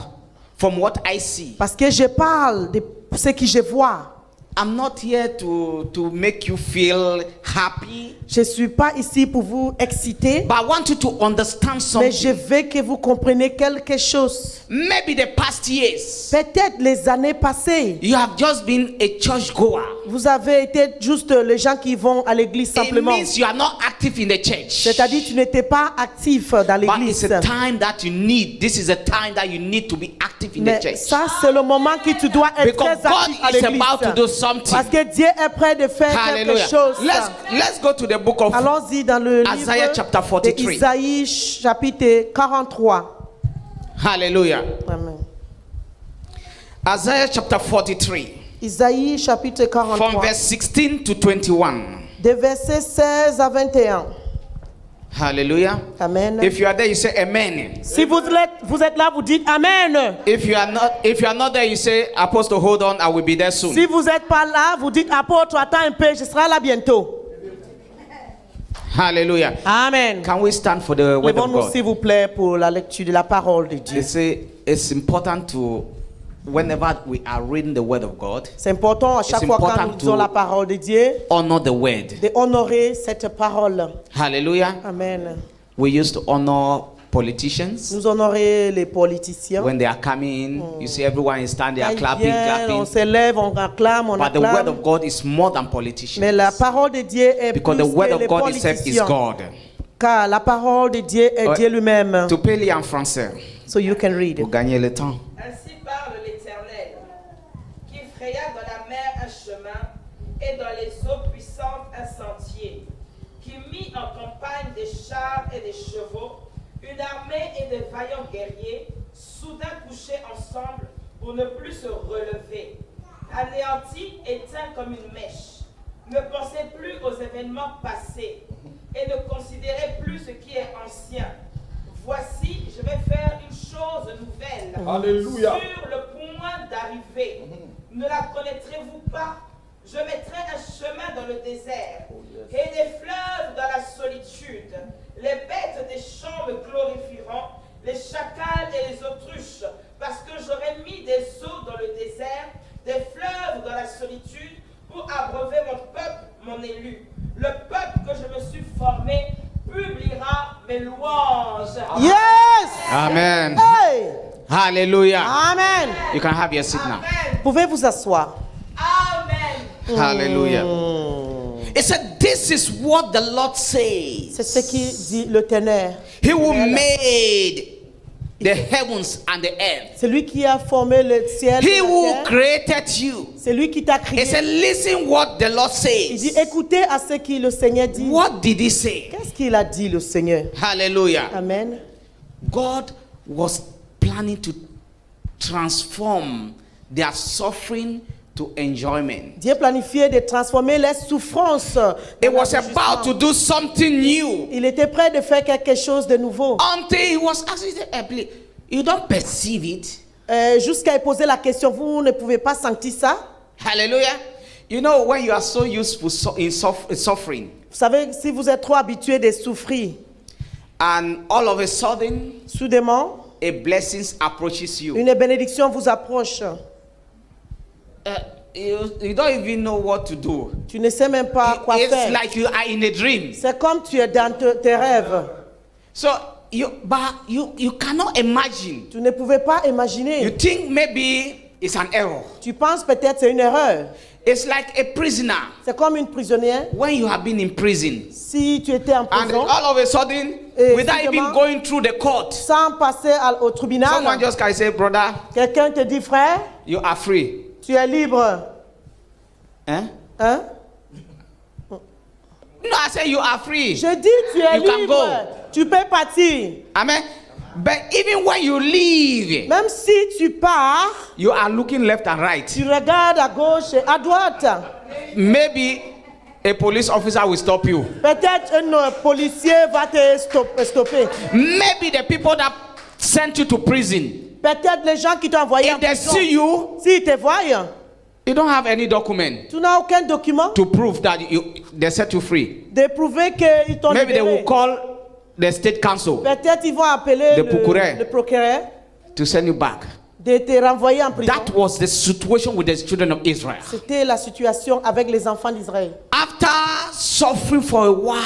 S4: from what I see.
S5: Parce que je parle de ce que je vois.
S4: I'm not here to make you feel happy,
S5: Je ne suis pas ici pour vous exciter,
S4: but I want you to understand
S5: mais je
S4: something.
S5: veux que vous compreniez quelque chose.
S4: Maybe the past years,
S5: Peut-être les années passées,
S4: you have just been a church goer.
S5: vous avez été juste les gens qui vont à l'église
S4: It
S5: simplement.
S4: means you are not active in the church.
S5: C'est-à-dire tu n'étais pas actif dans
S4: But it's
S5: l'église.
S4: a time that you need. This is a time that you need to be active in the
S5: Mais
S4: church.
S5: ça, c'est le moment que tu dois être
S4: Because
S5: très
S4: God
S5: actif à
S4: is
S5: l'église.
S4: about to do something.
S5: Parce que Dieu est prêt de faire quelque
S4: Hallelujah.
S5: chose.
S4: Let's go to the book of
S5: Allons-y dans le
S4: Isaiah
S5: livre
S4: chapter 43.
S5: d'Isaïe chapitre 43.
S4: Hallelujah.
S5: Amen.
S4: Isaiah chapter 43.
S5: Isaïe chapitre
S4: From
S5: 43.
S4: verse 16 to 21.
S5: De versets 16 à 21.
S4: Hallelujah.
S5: Amen.
S4: If you are there, you say amen.
S5: Si vous êtes là, vous dites Amen.
S4: If you are not there, you say, Apostle, hold on, I will be there soon.
S5: Si vous n'êtes pas là, vous dites apôtre, attends un peu, je serai là bientôt.
S4: Hallelujah.
S5: Amen.
S4: Can we stand for the word of
S5: Levons-nous
S4: God?
S5: s'il vous plaît pour la lecture de la parole de Dieu.
S4: You see, it's important to, whenever we are reading the word of God,
S5: C'est important à chaque fois quand nous lisons la parole de Dieu,
S4: honor the word.
S5: de honorer cette parole.
S4: Hallelujah.
S5: Amen.
S4: We used to honor politicians
S5: Nous honorer les politiciens.
S4: when they are coming in. You see, everyone is standing, they are
S5: Quand ils
S4: clapping,
S5: viennent, on
S4: clapping.
S5: s'élève, on acclame, on
S4: But the word
S5: acclame.
S4: of God is more than politicians.
S5: Mais la parole de Dieu est
S4: Because
S5: plus
S4: the word
S5: que
S4: of
S5: les
S4: God itself is
S5: politiciens.
S4: God.
S5: Car la parole de Dieu est
S4: Ouais.
S5: Dieu lui-même.
S4: To parler en français,
S5: So you can read.
S4: pour gagner le temps.
S3: Ainsi parle l'Éternel, qui fraya dans la mer un chemin et dans les eaux puissantes un sentier, qui mit en campagne des chars et des chevaux, une armée et de vaillants guerriers, soudain couchés ensemble pour ne plus se relever, anéantis, éteints comme une mèche. Ne pensez plus aux événements passés et ne considérez plus ce qui est ancien. Voici, je vais faire une chose nouvelle.
S1: Alléluia.
S3: Sur le point d'arriver. Ne la connaîtrez-vous pas? Je mettrai un chemin dans le désert et des fleuves dans la solitude. Les bêtes des champs me glorifieront, les chacals et les autruches, parce que j'aurai mis des eaux dans le désert, des fleuves dans la solitude, pour abreuver mon peuple, mon élu. Le peuple que je me suis formé publiera mes louanges.
S5: Yes!
S4: Amen.
S5: Hey!
S4: Hallelujah.
S5: Amen.
S4: You can have your seat now.
S3: Amen.
S5: Pouvez vous asseoir.
S3: Amen.
S4: Hallelujah. It said, this is what the Lord
S5: C'est
S4: says.
S5: ce qui dit le ténèbre.
S4: He will made the heavens and the earth.
S2: C'est lui qui a formé le ciel
S4: He
S2: et la
S4: who
S2: terre.
S4: created you.
S2: C'est lui qui t'a
S4: He
S2: créé.
S4: said, listen what the Lord
S2: Il dit,
S4: says.
S2: écoutez à ce que le Seigneur dit.
S4: What did he say?
S2: Qu'est-ce qu'il a dit, le Seigneur?
S4: Hallelujah.
S2: Amen.
S4: God was planning to transform their suffering to enjoyment.
S2: Dieu planifiait de transformer les souffrances. dans
S4: It was
S2: la
S4: about to
S2: réjouissance.
S4: do something new.
S2: Il était prêt de faire quelque chose de nouveau.
S4: Until he was asking, please, you don't perceive it.
S2: Jusqu'à y poser la question, vous ne pouvez pas sentir ça?
S4: Hallelujah. You know, when you are so used to suffering,
S2: Vous savez, si vous êtes trop habitué de souffrir,
S4: and all of a sudden,
S2: soudainement,
S4: a blessing approaches you.
S2: une bénédiction vous approche.
S4: You don't even know what to do.
S2: Tu ne sais même pas quoi
S4: It's
S2: faire.
S4: like you are in a dream.
S2: C'est comme tu es dans tes rêves.
S4: So you cannot imagine.
S2: Tu ne pouvais pas
S4: You
S2: imaginer.
S4: think maybe it's an error.
S2: Tu penses peut-être c'est une erreur.
S4: It's like a prisoner
S2: C'est comme une prisonnière.
S4: when you have been in prison,
S2: Si tu étais en
S4: and
S2: prison,
S4: all of a sudden,
S2: Et
S4: without even
S2: soudainement,
S4: going through the court,
S2: sans passer au tribunal,
S4: someone just can say, brother,
S2: quelqu'un te dit, frère,
S4: you are free.
S2: tu es libre.
S4: Eh?
S2: Hein?
S4: No, I say you are free.
S2: Je dis, tu es
S4: You can
S2: libre.
S4: go.
S2: Tu peux partir.
S4: Amen. But even when you leave,
S2: Même si tu pars,
S4: you are looking left and right.
S2: tu regardes à gauche et à droite.
S4: Maybe a police officer will stop you.
S2: Peut-être un policier va te stopper.
S4: Maybe the people that sent you to prison,
S2: Peut-être les gens qui t'ont envoyé en
S4: if they
S2: prison.
S4: see you,
S2: S'ils te voient,
S4: you don't have any document
S2: tu n'as aucun document
S4: to prove that they set you free.
S2: de prouver qu'ils t'ont
S4: Maybe they
S2: libéré.
S4: will call the state council
S2: Peut-être ils vont appeler
S4: The procureur.
S2: le procureur
S4: to send you back.
S2: de te renvoyer en prison.
S4: That was the situation with the children of Israel.
S2: C'était la situation avec les enfants d'Israël.
S4: After suffering for a while,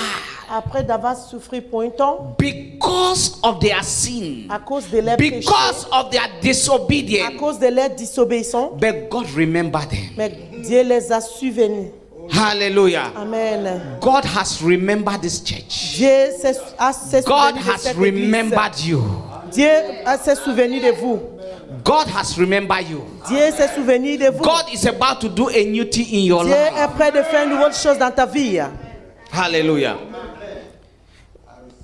S2: Après d'avoir souffert pour un temps,
S4: because of their sin,
S2: à cause de leurs péchés,
S4: because of their
S2: à
S4: disobedience,
S2: cause de leur désobéissance,
S4: but God remembered them.
S2: mais Dieu les a souvenus.
S4: Hallelujah.
S2: Amen.
S4: God has remembered this church.
S2: Dieu s'est
S4: God
S2: souvenu de
S4: has
S2: cette
S4: remembered
S2: église.
S4: you.
S2: Dieu s'est souvenu de vous.
S4: God has remembered you.
S2: Dieu s'est souvenu de vous.
S4: God is about to do a new thing in your
S2: Dieu est
S4: life.
S2: prêt de faire une nouvelle chose dans ta vie.
S4: Hallelujah.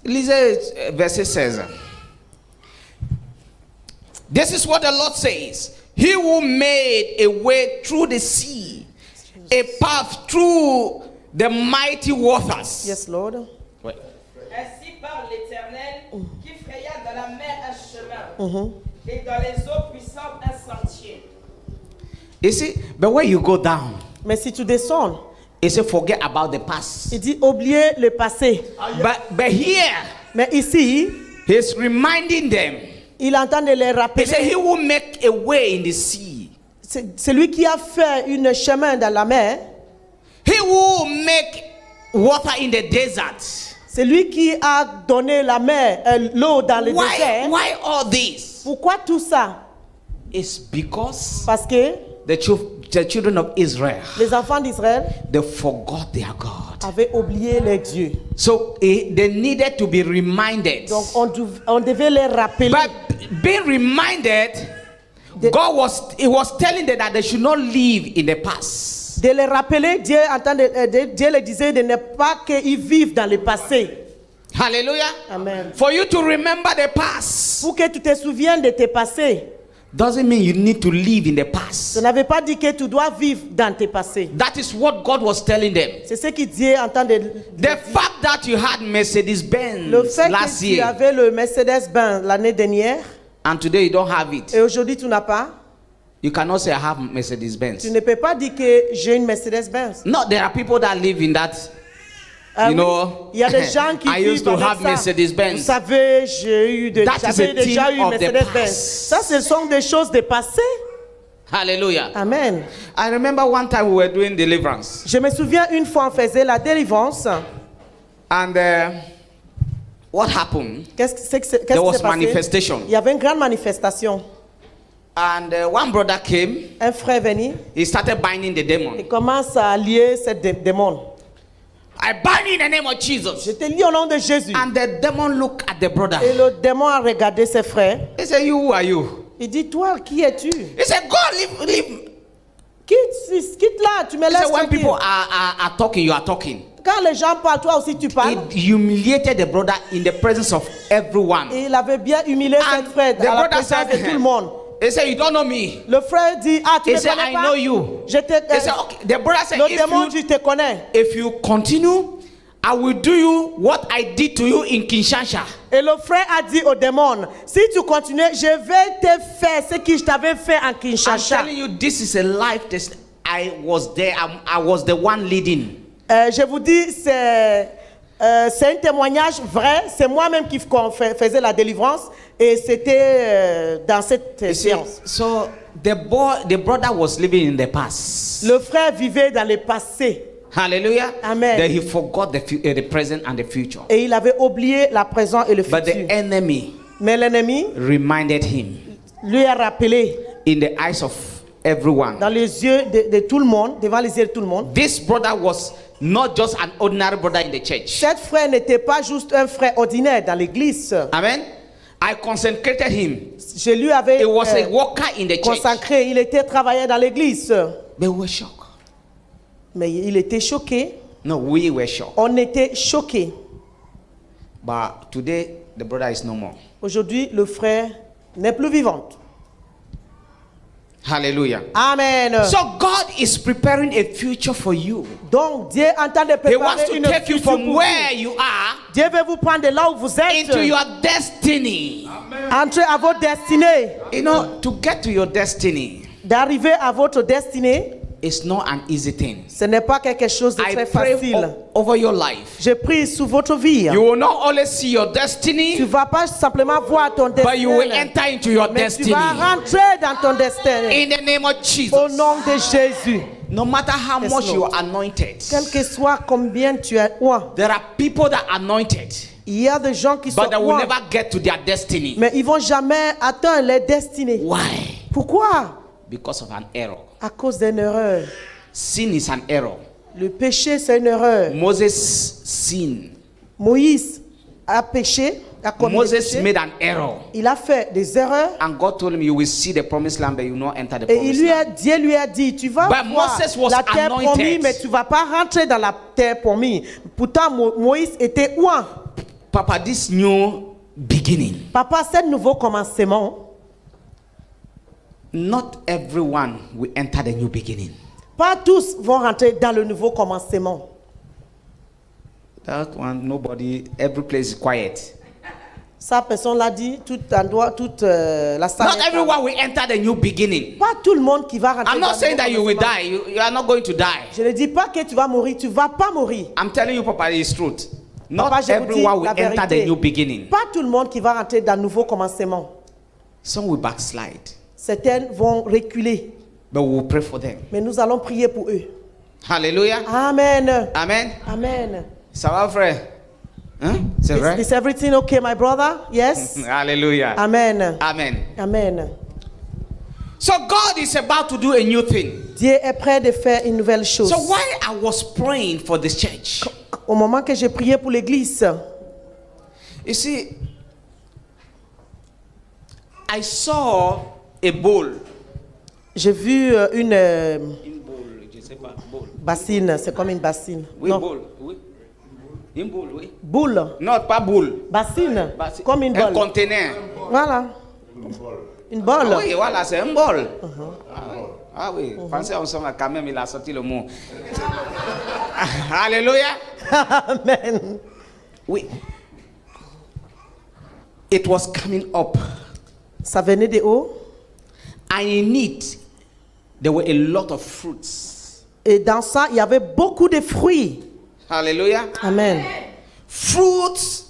S4: Lisez verset 16. This is what the Lord says. He who made a way through the sea, a path through the mighty waters.
S2: Yes, Lord.
S3: Ainsi parle l'Éternel qui fraya dans la mer un chemin et dans les eaux puissantes un sentier.
S4: You see, but when you go down,
S2: Mais si tu descends,
S4: it says forget about the past.
S2: il dit oubliez le passé.
S4: But here,
S2: Mais ici,
S4: he's reminding them.
S2: il entend de les
S4: He
S2: rappeler.
S4: said, he will make a way in the sea.
S2: C'est lui qui a fait un chemin dans la mer.
S4: He will make water in the desert.
S2: C'est lui qui a donné la mer, l'eau dans le désert.
S4: Why all this?
S2: Pourquoi tout ça?
S4: It's because
S2: Parce que
S4: the children of Israel,
S2: les enfants d'Israël
S4: they forgot their God.
S2: avaient oublié leur Dieu.
S4: So they needed to be reminded.
S2: Donc on devait les rappeler.
S4: But being reminded, God was telling them that they should not live in the past.
S2: De les rappeler, Dieu le disait de ne pas qu'ils vivent dans le passé.
S4: Hallelujah.
S2: Amen.
S4: For you to remember the past
S2: Pour que tu te souviennes de tes passés.
S4: doesn't mean you need to live in the past.
S2: Ça n'avait pas dit que tu dois vivre dans tes passés.
S4: That is what God was telling them.
S2: C'est ce que Dieu entend de
S4: The fact that you had Mercedes-Benz
S2: le fait
S4: last
S2: que tu
S4: year
S2: avais le Mercedes-Benz l'année dernière
S4: and today you don't have it.
S2: et aujourd'hui tu n'as pas.
S4: You cannot say I have
S2: Tu
S4: Mercedes-Benz.
S2: ne peux pas dire que j'ai une Mercedes-Benz.
S4: No, there are people that live in that.
S2: Ah
S4: You
S2: oui,
S4: know,
S2: il y a des gens qui
S4: I
S2: vivent
S4: used to
S2: avec
S4: have
S2: ça.
S4: Mercedes-Benz.
S2: Vous savez,
S4: That is
S2: j'avais
S4: a
S2: déjà
S4: thing
S2: eu
S4: of the
S2: Mercedes-Benz.
S4: past.
S2: Ça, ce sont des choses de passé.
S4: Hallelujah.
S2: Amen.
S4: I remember one time we were doing deliverance,
S2: Je me souviens une fois on faisait la délivrance.
S4: and what happened?
S2: Qu'est-ce qui
S4: There was
S2: s'est passé?
S4: manifestation,
S2: Il y avait une grande manifestation.
S4: and one brother came.
S2: Un frère venu
S4: He started binding the
S2: et
S4: demon.
S2: commence à lier cette démon.
S4: I bind you in the name of Jesus.
S5: Je te lis au nom de Jésus.
S4: And the demon looked at the brother.
S5: Et le démon a regardé ses frères.
S4: He said, you, who are you?
S5: Il dit, toi, qui es-tu?
S4: He said, go, leave.
S5: Quitte là, tu me
S4: He
S5: laisses
S4: said, when
S5: tranquille.
S4: people are talking, you are talking.
S5: Quand les gens parlent, toi aussi tu parles.
S4: It humiliated the brother in the presence of everyone.
S5: Et il avait bien humilié
S4: And
S5: cette frère
S4: the
S5: à la
S4: brother
S5: présence
S4: said,
S5: de tout le monde.
S4: He said, you don't know me.
S5: Le frère dit, ah, tu
S4: He
S5: ne
S4: said,
S5: connais
S4: I
S5: pas?
S4: know you.
S5: Je te,
S4: He said, okay. The brother said,
S5: le démon dit, je te connais.
S4: if you continue, I will do you what I did to you in Kinshasa.
S5: Et le frère a dit au démon, si tu continues, je vais te faire ce que je t'avais fait en
S4: I'm
S5: Kinshasa.
S4: telling you, this is a life test. I was there. I was the one leading.
S5: Je vous dis, c'est un témoignage vrai. C'est moi-même qui faisais la délivrance. Et c'était dans cette
S4: You see,
S5: séance.
S4: so the brother was living in the past.
S5: Le frère vivait dans le passé.
S4: Hallelujah.
S5: Amen.
S4: Then he forgot the present and the future.
S5: Et il avait oublié la présent et le
S4: But
S5: futur.
S4: the enemy
S5: Mais l'ennemi
S4: reminded him
S5: lui a rappelé
S4: in the eyes of everyone.
S5: dans les yeux de tout le monde, devant les yeux de tout le monde.
S4: This brother was not just an ordinary brother in the church.
S5: Cet frère n'était pas juste un frère ordinaire dans l'église.
S4: Amen. I consecrated him.
S5: Je lui avais
S4: He was a worker in the church.
S5: consacré. Il était travailleur dans l'église.
S4: They were shocked.
S5: Mais il était choqué.
S4: No, we were shocked.
S5: On était choqués.
S4: But today, the brother is no more.
S5: Aujourd'hui, le frère n'est plus vivant.
S4: Hallelujah.
S5: Amen.
S4: So God is preparing a future for you.
S5: Donc Dieu est en train de
S4: He wants
S5: préparer
S4: to
S5: une
S4: take you
S5: future
S4: from
S5: pour
S4: where
S5: vous.
S4: you are
S5: Dieu veut vous prendre de là où vous êtes.
S4: into your destiny.
S5: Entrez à votre destinée.
S4: You know, to get to your destiny
S5: D'arriver à votre destinée,
S4: is not an easy thing.
S5: ce n'est pas quelque chose de
S4: I
S5: très
S4: pray
S5: facile.
S4: over your life.
S5: Je prie sur votre vie.
S4: You will not only see your
S5: Tu
S4: destiny,
S5: ne vas pas simplement voir ton
S4: but you will
S5: destin,
S4: enter into your
S5: mais tu
S4: destiny.
S5: vas rentrer dans ton destin.
S4: In the name of
S5: Au
S4: Jesus.
S5: nom de Jésus.
S4: No matter how
S5: Yes,
S4: much you
S5: Lord.
S4: are anointed,
S5: Quel que soit combien tu es loin,
S4: there are people that are anointed,
S5: il y a des gens qui sont
S4: but they will
S5: loin,
S4: never get to their destiny.
S5: mais ils vont jamais atteindre leur destinée.
S4: Why?
S5: Pourquoi?
S4: Because of an error.
S5: À cause d'une erreur.
S4: Sin is an error.
S5: Le péché, c'est une erreur.
S4: Moses sinned.
S5: Moïse a péché, a commis des
S4: Moses
S5: péchés.
S4: made an error.
S5: Il a fait des erreurs.
S4: And God told him, you will see the promised land, but you will not enter the
S5: Et
S4: promised land.
S5: Dieu lui a dit, tu vas
S4: But
S5: voir
S4: Moses was
S5: la terre
S4: anointed.
S5: promise, mais tu vas pas rentrer dans la terre promise. Pourtant, Moïse était loin.
S4: Papa, this new beginning,
S5: Papa, c'est un nouveau commencement.
S4: not everyone will enter the new beginning.
S5: Pas tous vont rentrer dans le nouveau commencement.
S4: That one, nobody, every place is quiet.
S5: Ça, personne l'a dit, tout endroit, toute la salle.
S4: Not everyone will enter the new beginning.
S5: Pas tout le monde qui va rentrer
S4: I'm
S5: dans
S4: not
S5: le
S4: saying
S5: nouveau
S4: that you will
S5: commencement.
S4: die. You are not going to die.
S5: Je ne dis pas que tu vas mourir, tu vas pas mourir.
S4: I'm telling you, Papa, it's truth. Not
S5: Papa, je vous dis
S4: everyone will
S5: la
S4: enter
S5: vérité.
S4: the new beginning.
S5: Pas tout le monde qui va rentrer dans le nouveau commencement.
S4: Some will backslide,
S5: Certains vont reculer,
S4: but we will pray for them.
S5: mais nous allons prier pour eux.
S4: Hallelujah.
S5: Amen.
S4: Amen.
S5: Amen.
S4: Ça va, frère? Hein? C'est vrai?
S5: Is everything okay, my brother? Yes?
S4: Hallelujah.
S5: Amen.
S4: Amen.
S5: Amen.
S4: So God is about to do a new thing.
S5: Dieu est prêt de faire une nouvelle chose.
S4: So while I was praying for this church,
S5: Au moment que j'ai prié pour l'église,
S4: you see, I saw a bowl.
S5: j'ai vu une
S4: Une bowl, je sais pas, bowl.
S5: bassine. C'est comme une bassine.
S4: Oui,
S5: Non,
S4: bowl, oui. Une bowl, oui.
S5: boule.
S4: Non, pas boule.
S5: Bassine.
S4: Bah, c'est
S5: Comme une
S4: un
S5: bolle.
S4: conteneur.
S5: Voilà. Une bolle.
S4: Oui, voilà, c'est un bol. Ah oui, pensez ensemble, quand même, il a sorti le mot. Alléluia.
S5: Amen.
S4: Oui. It was coming up.
S5: Ça venait de haut.
S4: And in it, there were a lot of fruits.
S5: Et dans ça, il y avait beaucoup de fruits.
S4: Hallelujah.
S5: Amen.
S4: Fruits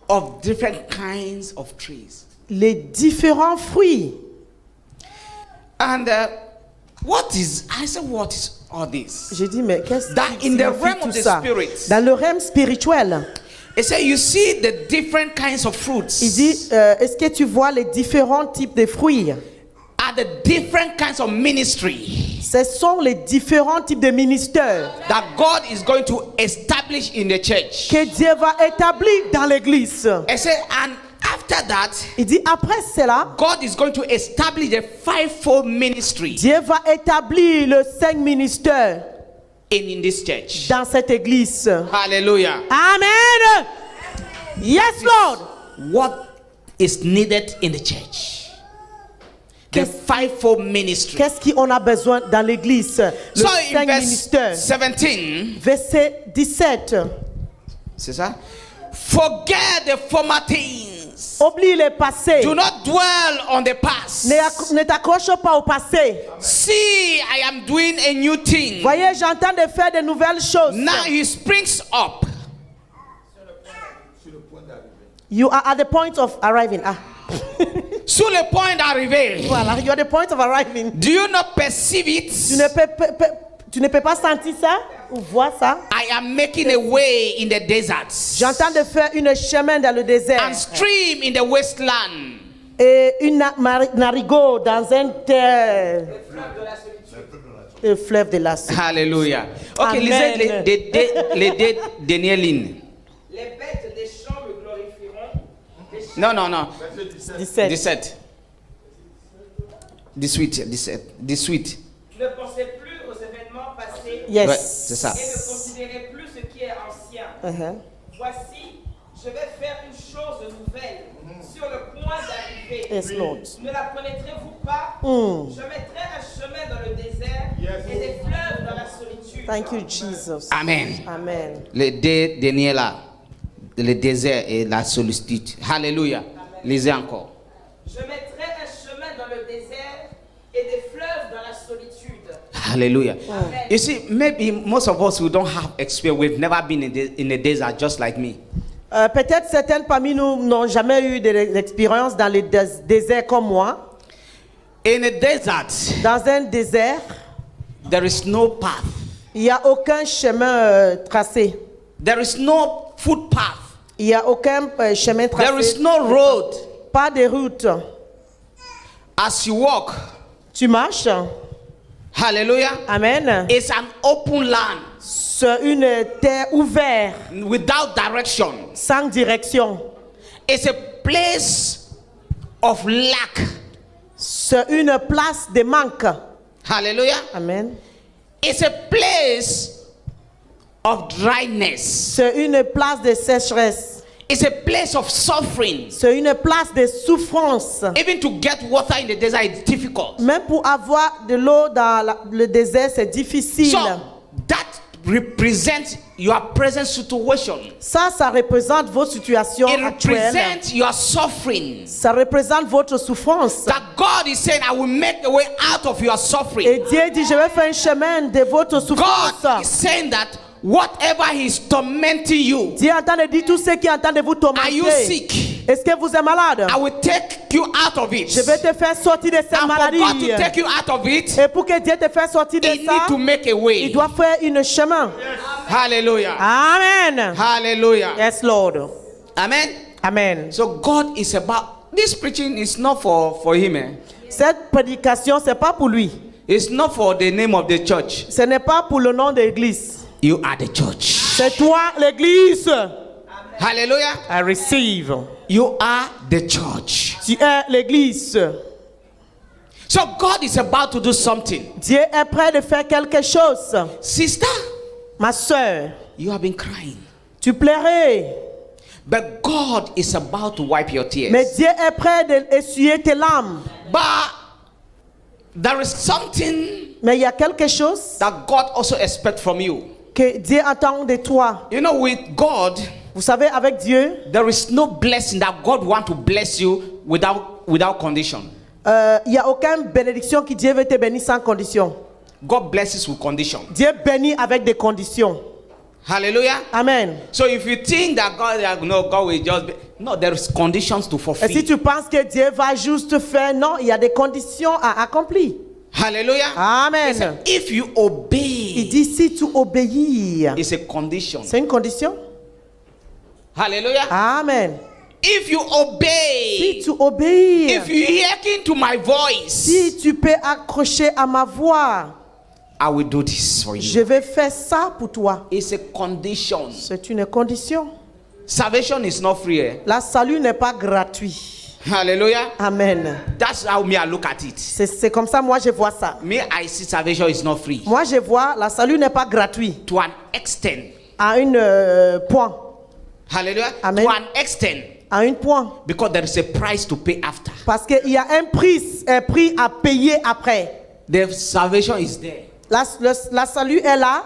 S4: of different kinds of trees.
S5: Les différents fruits.
S4: And what is, I said, what is all this?
S5: J'ai dit, mais qu'est-ce
S4: That
S5: qui
S4: in the
S5: signifie
S4: realm
S5: tout
S4: of the
S5: ça?
S4: spirit.
S5: Dans le règne spirituel,
S4: It said, you see the different kinds of fruits.
S5: il dit, est-ce que tu vois les différents types de fruits?
S4: Are the different kinds of ministry.
S5: Ce sont les différents types de ministères
S4: that God is going to establish in the church.
S5: que Dieu va établir dans l'église.
S4: I say, and after that,
S5: Il dit après cela,
S4: God is going to establish the fivefold ministry
S5: Dieu va établir le 5 ministères
S4: in this church.
S5: dans cette église.
S4: Hallelujah.
S5: Amen. Yes, Lord.
S4: What is needed in the church? The fivefold ministry.
S5: Qu'est-ce qu'on a besoin dans l'église? Le
S4: So
S5: 5
S4: in verse
S5: ministères.
S4: 17,
S5: Verset 17.
S4: c'est ça? Forget the former things.
S5: Oublie le passé.
S4: Do not dwell on the past.
S5: Ne t'accroche pas au passé.
S4: See, I am doing a new thing.
S5: Voyez, j'entends de faire de nouvelles choses.
S4: Now he springs up.
S5: You are at the point of arriving. Ah.
S4: Sur le point d'arriver.
S5: Voilà, you are at the point of arriving.
S4: Do you not perceive it?
S5: Tu ne peux pas sentir ça ou voir ça?
S4: I am making a way in the desert
S5: J'entends de faire une chemin dans le désert
S4: and stream in the wasteland.
S5: et une narigot dans un terre. Le fleuve de la solitude.
S4: Hallelujah. Okay,
S5: Amen.
S4: lisez les dernières lignes.
S3: Les bêtes des champs me glorifieront.
S4: Non.
S5: 17.
S4: 17. 18.
S3: Ne pensez plus aux événements passés
S5: Yes.
S4: Ouais, c'est ça.
S3: et ne considérez plus ce qui est ancien.
S5: Uh-huh.
S3: Voici, je vais faire une chose nouvelle sur le point d'arriver.
S5: Yes, Lord.
S3: Ne la connaîtrez-vous pas? Je mettrai un chemin dans le désert et des fleuves dans la solitude.
S5: Thank you, Jesus.
S4: Amen.
S5: Amen.
S4: Les deux derniers là, le désert et la solitude. Hallelujah. Lisez encore.
S3: Je mettrai un chemin dans le désert et des fleuves dans la solitude.
S4: Hallelujah.
S3: Amen.
S4: You see, maybe most of us who don't have experience, we've never been in the desert just like me.
S5: Peut-être certaines parmi nous n'ont jamais eu d'expérience dans les déserts comme moi.
S4: In a desert,
S5: Dans un désert,
S4: there is no path.
S5: il n'y a aucun chemin tracé.
S4: There is no footpath.
S5: Il n'y a aucun chemin
S4: There is
S5: tracé.
S4: no road.
S5: Pas de route.
S4: As you walk,
S5: Tu marches.
S4: hallelujah,
S5: Amen.
S4: it's an open land
S5: Sur une terre ouverte,
S4: without direction.
S5: sans direction.
S4: It's a place of lack.
S5: Sur une place de manque.
S4: Hallelujah.
S5: Amen.
S4: It's a place of dryness.
S5: Sur une place de sécheresse.
S4: It's a place of suffering.
S5: Sur une place de souffrance.
S4: Even to get water in the desert is difficult.
S5: Même pour avoir de l'eau dans le désert, c'est difficile.
S4: So that represents your present situation.
S5: Ça représente votre situation
S4: It
S5: actuelle.
S4: represents your suffering.
S5: Ça représente votre souffrance.
S4: That God is saying, I will make a way out of your suffering.
S5: Et Dieu dit, je vais faire un chemin de votre souffrance.
S4: God is saying that whatever is tormenting you,
S5: Dieu entend de dire tout ce qui entend de vous
S4: are you
S5: tourmenter.
S4: sick?
S5: Est-ce que vous êtes malade?
S4: I will take you out of it.
S5: Je vais te faire sortir de cette
S4: And for God
S5: maladie.
S4: to take you out of it,
S5: Et pour que Dieu te fasse sortir de
S4: He
S5: ça,
S4: need to make a
S5: il
S4: way.
S5: doit faire un chemin.
S4: Hallelujah.
S5: Amen.
S4: Hallelujah.
S5: Yes, Lord.
S4: Amen.
S5: Amen.
S4: So God is about, this preaching is not for him.
S5: Cette prédication, c'est pas pour lui.
S4: It's not for the name of the church.
S5: Ce n'est pas pour le nom de l'église.
S4: You are the church.
S5: C'est toi, l'église.
S4: Hallelujah.
S5: I receive.
S4: You are the church.
S5: Tu es l'église.
S4: So God is about to do something.
S5: Dieu est prêt de faire quelque chose.
S4: Sister,
S5: Ma soeur,
S4: you have been crying.
S5: tu plairais.
S4: But God is about to wipe your tears.
S5: Mais Dieu est prêt d'essuyer tes larmes.
S4: But there is something
S5: Mais il y a quelque chose
S4: that God also expects from you.
S5: que Dieu attend de toi.
S4: You know, with God,
S5: Vous savez, avec Dieu,
S4: there is no blessing that God wants to bless you without condition.
S5: il n'y a aucune bénédiction qui Dieu veut te bénir sans condition.
S4: God blesses with condition.
S5: Dieu bénit avec des conditions.
S4: Hallelujah.
S5: Amen.
S4: So if you think that God will just no, there is conditions to
S5: Et
S4: fulfill.
S5: si tu penses que Dieu va juste faire, non, il y a des conditions à accomplir.
S4: Hallelujah.
S5: Amen.
S4: He said, if you obey,
S5: Il dit si tu obéis,
S4: it's a condition.
S5: c'est une condition.
S4: Hallelujah.
S5: Amen.
S4: If you obey,
S5: Si tu obéis,
S4: if you hearken to my voice,
S5: si tu peux accrocher à ma voix,
S4: I will do this for
S5: Je
S4: you.
S5: vais faire ça pour toi.
S4: It's a condition.
S5: C'est une condition.
S4: Salvation is not free. Eh?
S5: La salut n'est pas gratuit.
S4: Hallelujah.
S5: Amen.
S4: That's how me I look at it.
S5: C'est comme ça, moi je vois ça.
S4: Me, I see salvation is not free.
S5: Moi je vois, la salut n'est pas gratuit.
S4: To an extent.
S5: À une point.
S4: Hallelujah.
S5: Amen.
S4: To an extent.
S5: À un point.
S4: Because there is a price to pay after.
S5: Parce qu'il y a un prix à payer après.
S4: The salvation is there.
S5: La salut est là.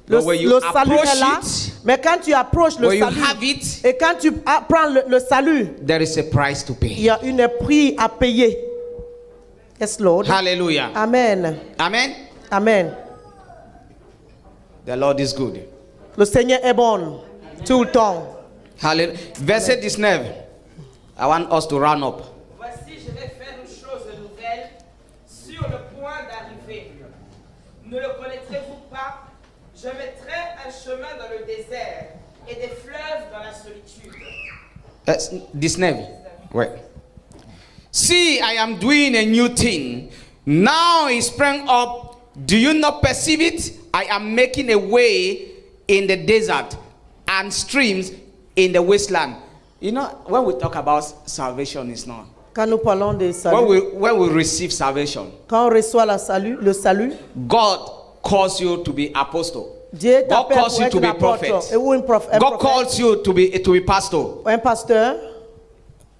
S5: Le
S4: But when you
S5: salut est
S4: approach
S5: là.
S4: it,
S5: Mais quand tu approches le
S4: when you
S5: salut,
S4: have it,
S5: et quand tu prends le salut,
S4: there is a price to
S5: il
S4: pay.
S5: y a un prix à payer. Yes, Lord.
S4: Hallelujah.
S5: Amen.
S4: Amen.
S5: Amen.
S4: The Lord is good.
S5: Le Seigneur est bon tout le temps.
S4: Hallelujah. Verset 19. I want us to round up.
S3: Voici, je vais faire une chose nouvelle sur le point d'arriver. Ne le connaîtrez-vous pas? Je mettrai un chemin dans le désert et des fleuves dans la solitude.
S4: 19. Wait. See, I am doing a new thing. Now it sprang up. Do you not perceive it? I am making a way in the desert and streams in the wasteland. You know, when we talk about salvation, it's not.
S5: Quand nous parlons de salut,
S4: When we receive salvation,
S5: quand on reçoit le salut,
S4: God calls you to be apostle.
S5: Dieu
S4: God
S5: t'appelle
S4: calls
S5: pour
S4: you
S5: être
S4: to be
S5: un apôtre,
S4: prophet.
S5: ou un
S4: God
S5: prophète,
S4: calls you to be pastor.
S5: un pasteur.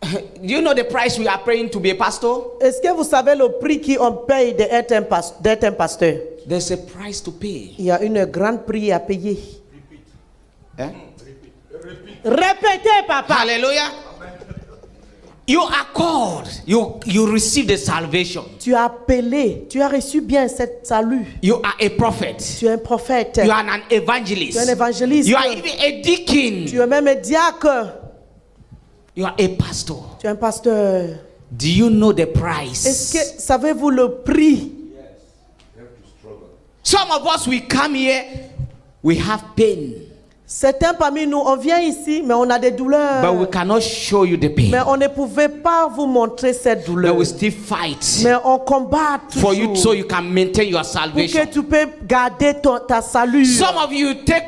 S4: Do you know the price we are paying to be a pastor?
S5: Est-ce que vous savez le prix qu'on paye d'être un pasteur?
S4: There's a price to pay.
S5: Il y a une grande prix à payer.
S4: Eh?
S5: Répétez, papa.
S4: Hallelujah. You are called. You receive the salvation.
S5: Tu as appelé, tu as reçu bien cette salut.
S4: You are a prophet.
S5: Tu es un prophète.
S4: You are an evangelist.
S5: Tu es un évangéliste.
S4: You are even a deacon.
S5: Tu es même un diacre.
S4: You are a pastor.
S5: Tu es un pasteur.
S4: Do you know the price?
S5: Est-ce que savez-vous le prix?
S4: Some of us, we come here, we have pain,
S5: Certains parmi nous, on vient ici, mais on a des douleurs.
S4: but we cannot show you the pain.
S5: Mais on ne pouvait pas vous montrer cette
S4: But
S5: douleur.
S4: we still fight
S5: Mais on combat
S4: for you
S5: toujours
S4: so you can maintain your
S5: pour
S4: salvation.
S5: que tu peux garder ta salut.
S4: Some of you take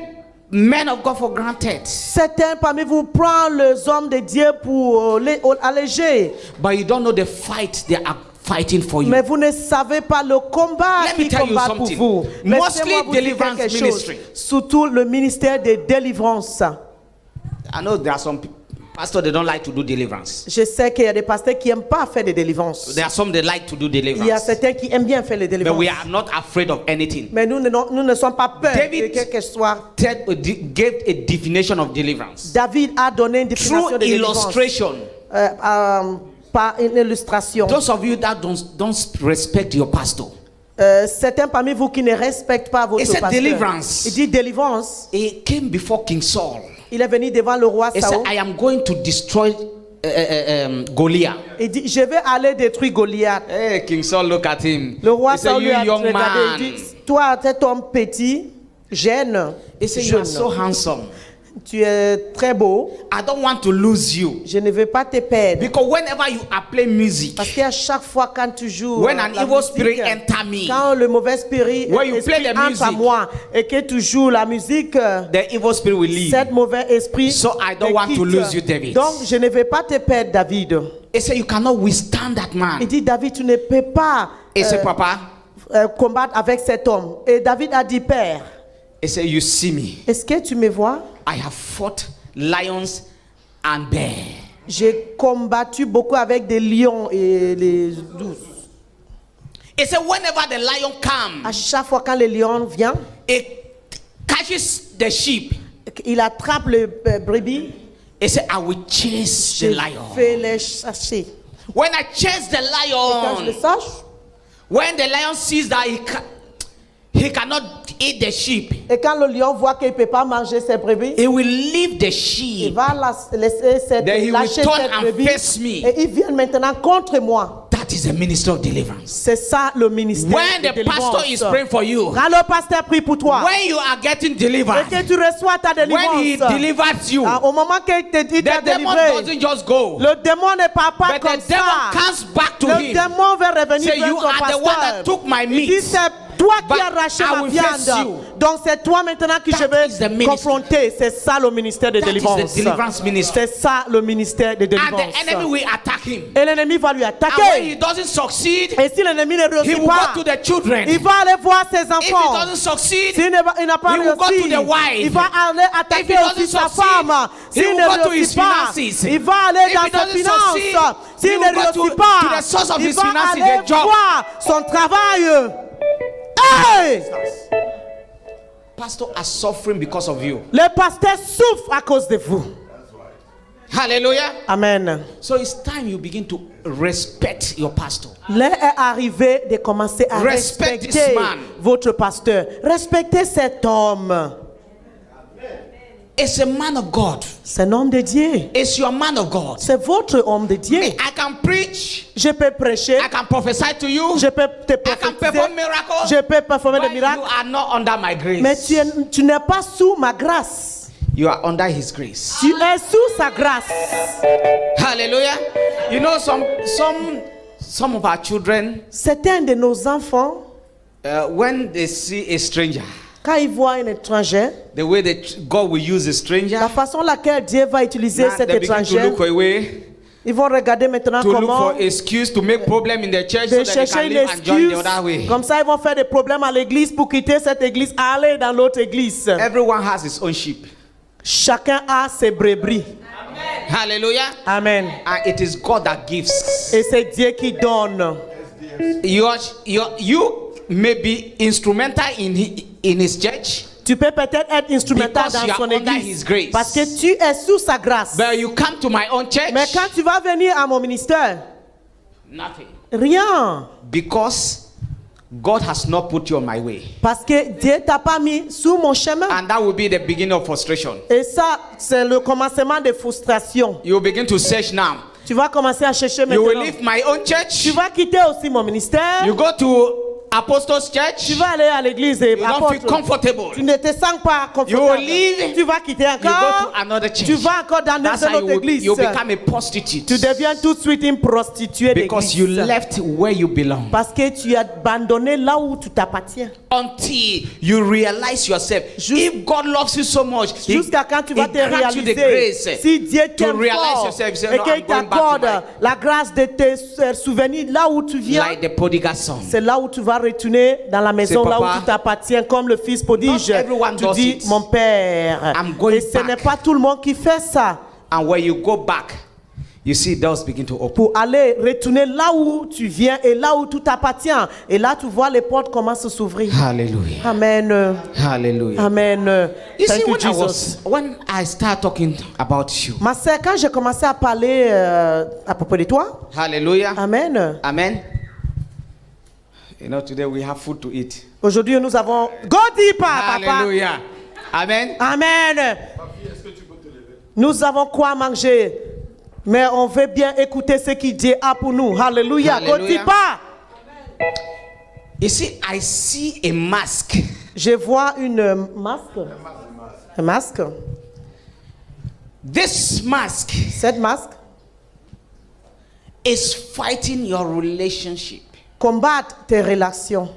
S4: men of God for granted,
S5: Certains parmi vous prennent les hommes de Dieu pour les alléger.
S4: but you don't know the fight they are fighting for you.
S5: Mais vous ne savez pas le combat
S4: Let me
S5: qui
S4: tell you
S5: combat pour
S4: something.
S5: vous.
S4: Mostly
S5: Laissez-moi vous dire
S4: deliverance
S5: quelque chose.
S4: ministry.
S5: Surtout le ministère de délivrance.
S4: I know there are some pastors, they don't like to do deliverance.
S5: Je sais qu'il y a des pasteurs qui n'aiment pas faire des délivrances.
S4: There are some that like to do
S5: Il y a
S4: deliverance.
S5: certains qui aiment bien faire les
S4: But
S5: délivrances.
S4: we are not afraid of anything.
S5: Mais nous ne sommes pas peur
S4: David
S5: de quelque chose soit.
S4: Gave a definition of deliverance
S5: David a donné une définition
S4: through
S5: de délivrance.
S4: illustration.
S5: Par une illustration.
S4: Those of you that don't respect your pastor,
S5: Certains parmi vous qui ne respectent pas votre
S4: It said
S5: pasteur.
S4: deliverance.
S5: Il dit délivrance.
S4: he came before King Saul.
S5: Il est venu devant le roi
S4: He said,
S5: Saül.
S4: I am going to destroy Goliath.
S5: Il dit, je vais aller détruire Goliath.
S4: Hey, King Saul, look at him.
S5: Le roi
S4: He said,
S5: Saül lui
S4: you
S5: a
S4: young
S5: regardé.
S4: man.
S5: Il dit, toi, tu es homme petit, jeune.
S4: He said, you are
S5: jeune.
S4: so handsome.
S5: Tu es très beau.
S4: I don't want to lose you.
S5: Je ne veux pas te perdre.
S4: Because whenever you are playing music,
S5: Parce qu'à chaque fois quand tu joues
S4: when an
S5: la
S4: evil
S5: musique,
S4: spirit enter me,
S5: quand le mauvais esprit
S4: When you play the
S5: entre à
S4: music,
S5: moi et que tu joues la musique,
S4: the evil spirit will leave.
S5: cet mauvais esprit
S4: So I don't
S5: te
S4: want to
S5: quitte.
S4: lose you, David.
S5: Donc je ne vais pas te perdre, David.
S4: He said, you cannot withstand that
S5: Il
S4: man.
S5: dit, David, tu ne peux pas
S4: He said, Papa,
S5: combattre avec cet homme. Et David a dit, Père,
S4: he said, you see me.
S5: est-ce que tu me vois?
S4: I have fought lions and bears.
S5: J'ai combattu beaucoup avec des lions et les ours.
S4: He said, whenever the lion comes,
S5: À chaque fois quand le lion vient,
S4: it catches the sheep.
S5: il attrape le brebis.
S4: He said, I will chase
S5: Je
S4: the lion.
S5: fais les chasser.
S4: When I chase the
S5: Et quand je le
S4: lion,
S5: sache,
S4: when the lion sees that he cannot eat the sheep,
S5: et quand le lion voit qu'il ne peut pas manger ses brebis,
S4: he will leave the
S5: il
S4: sheep.
S5: va laisser
S4: Then he will
S5: lâcher
S4: turn
S5: cette
S4: and
S5: brebis.
S4: face me.
S5: Et il vient maintenant contre moi.
S4: That is a minister of deliverance.
S5: C'est ça le ministère
S4: When
S5: de
S4: the
S5: délivrance.
S4: pastor is praying for you,
S5: Quand le pasteur prie pour toi,
S4: when you are getting
S5: et
S4: delivered,
S5: que tu reçois ta
S4: when he
S5: délivrance,
S4: delivers you,
S5: au moment qu'il te dit
S4: the
S5: de
S4: demon
S5: délivrer,
S4: doesn't just go,
S5: le démon ne part pas
S4: but
S5: comme
S4: the demon
S5: ça.
S4: comes back to
S5: Le
S4: him.
S5: démon va revenir
S4: Say,
S5: vers
S4: you
S5: ton
S4: are the one
S5: pasteur.
S4: that took my
S5: Il dit,
S4: meat.
S5: c'est toi
S4: But
S5: qui as arraché
S4: I
S5: ma
S4: will face
S5: viande.
S4: you.
S5: Donc c'est toi maintenant que
S4: That
S5: je
S4: is the
S5: vais
S4: ministry.
S5: confronter. C'est ça le ministère de
S4: That is
S5: délivrance.
S4: the deliverance ministry.
S5: C'est ça le ministère de
S4: And
S5: délivrance.
S4: the enemy will attack him.
S5: Et l'ennemi va lui
S4: And when he
S5: attaquer.
S4: doesn't succeed,
S5: Et si l'ennemi ne
S4: he
S5: réussit
S4: will
S5: pas,
S4: go to the children.
S5: il va aller voir ses
S4: If he
S5: enfants.
S4: doesn't succeed,
S5: S'il il n'a pas
S4: he will go to
S5: réussi,
S4: the wife.
S5: il va aller
S4: If he
S5: attaquer
S4: doesn't
S5: aussi sa
S4: succeed,
S5: femme.
S4: he
S5: S'il
S4: will
S5: ne
S4: go to
S5: réussit
S4: his
S5: pas,
S4: finances.
S5: il va aller
S4: If he
S5: dans ses
S4: doesn't
S5: finances.
S4: succeed,
S5: S'il
S4: he
S5: ne
S4: will go
S5: réussit
S4: to
S5: pas,
S4: the source of
S5: il
S4: his
S5: va
S4: finances,
S5: aller
S4: the job.
S5: voir son travail. Hey!
S4: Pastor are suffering because of you.
S5: Les pasteurs souffrent à cause de vous.
S4: Hallelujah.
S5: Amen.
S4: So it's time you begin to respect your pastor.
S5: L'heure est arrivée de commencer à
S4: Respect this
S5: respecter
S4: man.
S5: votre pasteur. Respectez cet homme.
S4: It's a man of God.
S5: C'est un homme de Dieu.
S4: It's your man of God.
S5: C'est votre homme de Dieu.
S4: I can preach.
S5: Je peux prêcher.
S4: I can prophesy to you.
S5: Je peux te
S4: I can
S5: prophétiser.
S4: perform miracles.
S5: Je peux performer des
S4: But you
S5: miracles.
S4: are not under my grace.
S5: Mais tu n'es pas sous ma grâce.
S4: You are under his grace.
S5: Tu es sous sa grâce.
S4: Hallelujah. You know some of our children,
S5: Certains de nos enfants,
S4: when they see a stranger,
S5: quand ils voient un étranger,
S4: the way that God will use a stranger,
S5: la façon laquelle Dieu va utiliser
S4: now
S5: cet
S4: they begin to
S5: étranger,
S4: look away,
S5: ils vont regarder maintenant
S4: to look
S5: comment
S4: for excuse to make problem in the church so
S5: de
S4: that they
S5: chercher
S4: can
S5: une
S4: live and join
S5: excuse.
S4: the other way.
S5: Comme ça, ils vont faire des problèmes à l'église pour quitter cette église, aller dans l'autre église.
S4: Everyone has his own sheep.
S5: Chacun a ses brebis.
S4: Hallelujah.
S5: Amen.
S4: And it is God that gives.
S5: Et c'est Dieu qui donne.
S4: You may be instrumental in his church,
S5: Tu peux peut-être être instrumental
S4: Because you
S5: dans
S4: are
S5: son
S4: under his
S5: église
S4: grace.
S5: parce que tu es sous sa grâce.
S4: but you come to my own church,
S5: Mais quand tu vas venir à mon ministère,
S4: nothing.
S5: rien.
S4: Because God has not put you on my way.
S5: Parce que Dieu t'a pas mis sous mon chemin.
S4: And that will be the beginning of frustration.
S5: Et ça, c'est le commencement de frustration.
S4: You will begin to search now.
S5: Tu vas commencer à chercher
S4: You will
S5: maintenant.
S4: leave my own church.
S5: Tu vas quitter aussi mon ministère.
S4: You go to Apostles' church.
S5: Tu vas aller à l'église et
S4: You don't feel comfortable.
S5: tu ne te sens pas
S4: You will
S5: confortable.
S4: leave.
S5: Tu vas quitter
S4: You go
S5: encore.
S4: to another church.
S5: Tu vas encore dans
S4: That's
S5: une
S4: how
S5: autre église.
S4: you become a prostitute.
S5: Tu deviens tout de suite une prostituée
S4: Because you
S5: d'église.
S4: left where you belong.
S5: Parce que tu as abandonné là où tu t'appartiens.
S4: Until you realize yourself. If God loves you so much,
S5: Jusqu'à quand tu vas
S4: he
S5: te
S4: grants you the
S5: réaliser.
S4: grace
S5: Si Dieu
S4: to
S5: t'aime
S4: realize
S5: fort
S4: yourself. You say,
S5: et
S4: no,
S5: qu'il
S4: I'm going back to
S5: t'accorde
S4: my...
S5: la grâce de te souvenir là où tu viens,
S4: Like the prodigal son.
S5: c'est là où tu vas retourner dans la maison,
S4: C'est
S5: là où
S4: papa.
S5: tu t'appartiens comme le fils prodige.
S4: Not everyone
S5: Tu
S4: does
S5: dis,
S4: it.
S5: mon père.
S4: I'm going
S5: Et ce
S4: back.
S5: n'est pas tout le monde qui fait ça.
S4: And when you go back, you see doors begin to open.
S5: Pour aller retourner là où tu viens et là où tout t'appartient. Et là, tu vois les portes commencent à s'ouvrir.
S4: Hallelujah.
S5: Amen.
S4: Hallelujah.
S5: Amen.
S4: You
S5: Thank
S4: see,
S5: you, Jesus.
S4: when I start talking about you,
S5: Ma sœur, quand j'ai commencé à parler à propos de toi,
S4: hallelujah.
S5: Amen.
S4: Amen. You know, today we have food to eat.
S5: Aujourd'hui, nous avons. Godipa, papa.
S4: Hallelujah. Amen.
S5: Amen. Nous avons quoi manger, mais on veut bien écouter ce qu'il dit a pour nous. Alléluia.
S4: Hallelujah.
S5: Godipa.
S4: You see, I see a mask.
S5: Je vois une masque. Un masque.
S4: This mask
S5: Cette masque
S4: is fighting your relationship.
S5: combat tes relations.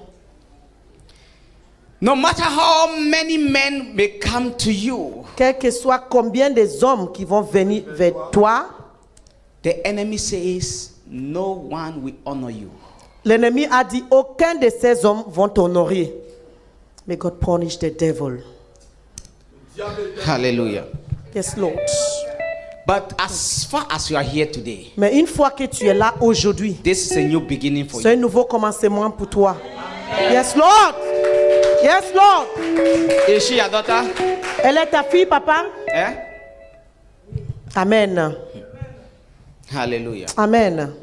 S4: No matter how many men may come to you,
S5: Quel que soit combien des hommes qui vont venir vers toi,
S4: the enemy says no one will honor you.
S5: l'ennemi a dit aucun de ces hommes vont t'honorer. May God punish the devil.
S4: Hallelujah.
S5: Yes, Lord.
S4: But as far as you are here today,
S5: Mais une fois que tu es là aujourd'hui,
S4: this is a new beginning for
S5: c'est un
S4: you.
S5: nouveau commencement pour toi. Yes, Lord. Yes, Lord.
S4: Is she your daughter?
S5: Elle est ta fille, papa?
S4: Eh?
S5: Amen.
S4: Hallelujah.
S5: Amen.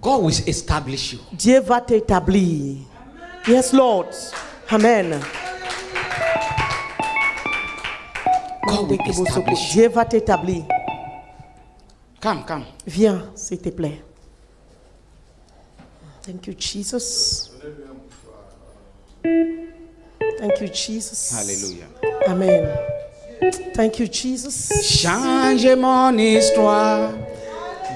S4: God will establish you.
S5: Dieu va t'établir. Yes, Lord. Amen.
S4: God will establish you.
S5: Dieu va t'établir.
S4: Come, come.
S5: Viens, s'il te plaît. Thank you, Jesus. Thank you, Jesus.
S4: Hallelujah.
S5: Amen. Thank you, Jesus.
S4: Change mon histoire.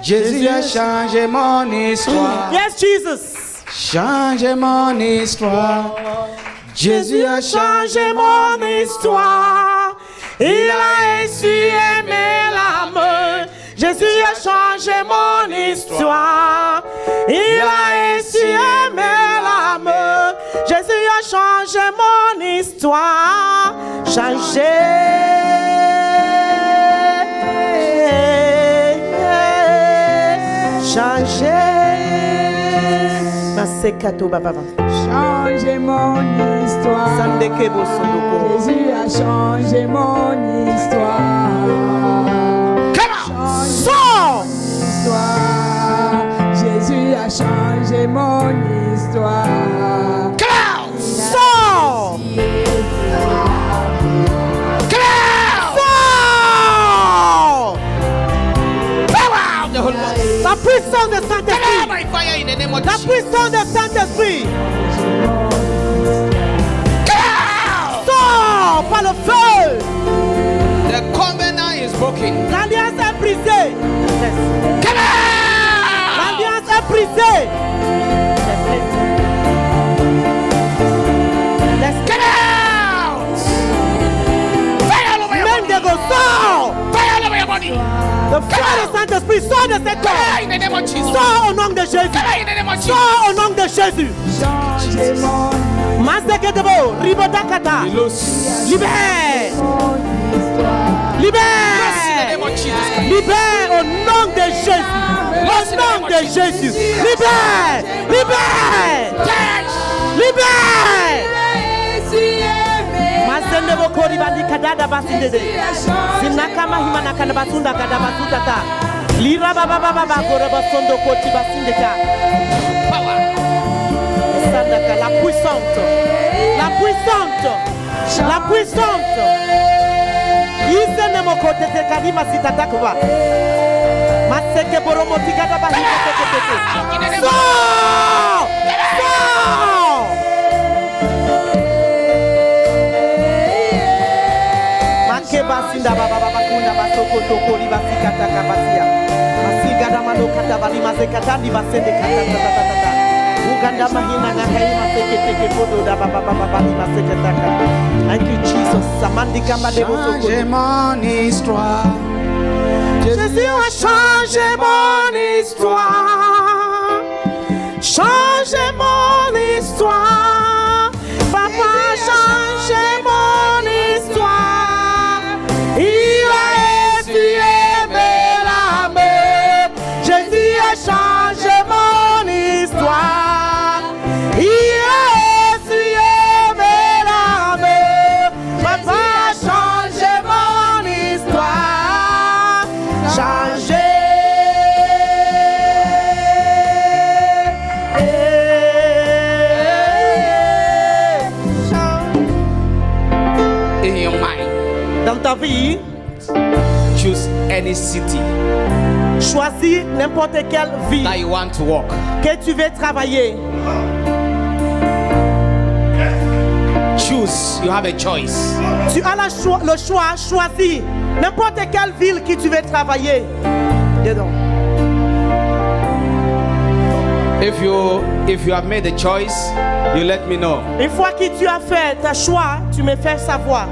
S4: Jésus a changé mon histoire.
S5: Yes, Jesus.
S4: changé mon histoire.
S5: Jésus a changé mon histoire. Il a essuyé mes larmes. Jésus a changé mon histoire. Il a essuyé mes larmes. Jésus a changé mon histoire. Changé. Changé. Masekato baba.
S6: Changé mon histoire. Jésus a changé mon histoire.
S5: Sors!
S6: Jésus a changé mon histoire.
S5: Sors! La puissance de Saint-Esprit. La puissance de Saint-Esprit. Sors par le feu.
S4: The covenant is broken.
S5: L'alliance est brisée. L'alliance est brisée.
S4: Get out! Fire all over your body.
S5: Mendigo, sors.
S4: Fire all over your body.
S5: Le feu de Saint-Esprit sort de cet
S4: Fire
S5: corps.
S4: in the name of Jesus.
S5: Sors au nom de Jésus.
S4: Fire in the name of Jesus.
S5: Sors au nom de Jésus.
S6: Changé mon
S5: Maseketebo, Ribodakata. Libère. Libère. Libère au nom de Jésus. Au nom de Jésus. Libère. Libère. Libère. Masenebo koribandi kadada basindede. Sinakama himana kada basunda kada basutata. Lira baba baba koreba sondo koti basindeka. Sandaka la puissante. La puissante. La puissante. Isenemo kote te kadima sitatakwa. Maseke boromo tikada bahika tete. Sors! Sors! Basinda baba baba kunda basoko tokori basikata kabasia masigada mano kata bali mazekata di basende kata tata uganda mahina na kai masekete fodo da baba baba bali masekata. Thank you Jesus. Samandi kamba de bosoko.
S4: Changé mon histoire.
S5: Jésus a changé mon histoire. Changé mon histoire. Papa a changé mon histoire. Il a essuyé mes larmes. Jésus a changé mon histoire. Il a essuyé mes larmes. Papa a changé mon histoire. Changé.
S4: In your mind,
S5: Dans ta vie,
S4: choose any city
S5: choisis n'importe quelle ville
S4: that you want to walk.
S5: que tu veux travailler.
S4: Choose. You have a choice.
S5: Tu as le choix, choisis n'importe quelle ville que tu veux travailler. Dedans.
S4: If you have made the choice, you let me know.
S5: Une fois que tu as fait ta choix, tu me fais savoir.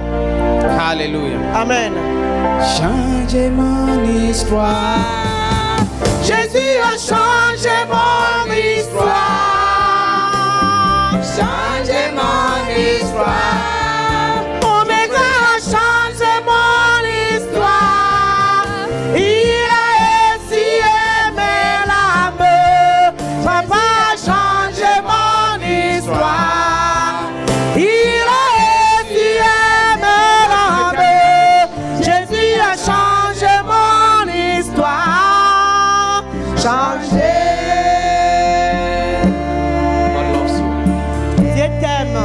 S4: Hallelujah.
S5: Amen.
S4: Changez mon histoire.
S5: Jésus a changé mon histoire.
S4: Changez mon histoire.
S5: Mon maître a changé mon histoire. Il a essuyé mes larmes. Papa a changé mon histoire. Il a essuyé mes larmes. Jésus a changé mon histoire. Changé.
S4: God loves you.
S5: Dieu t'aime.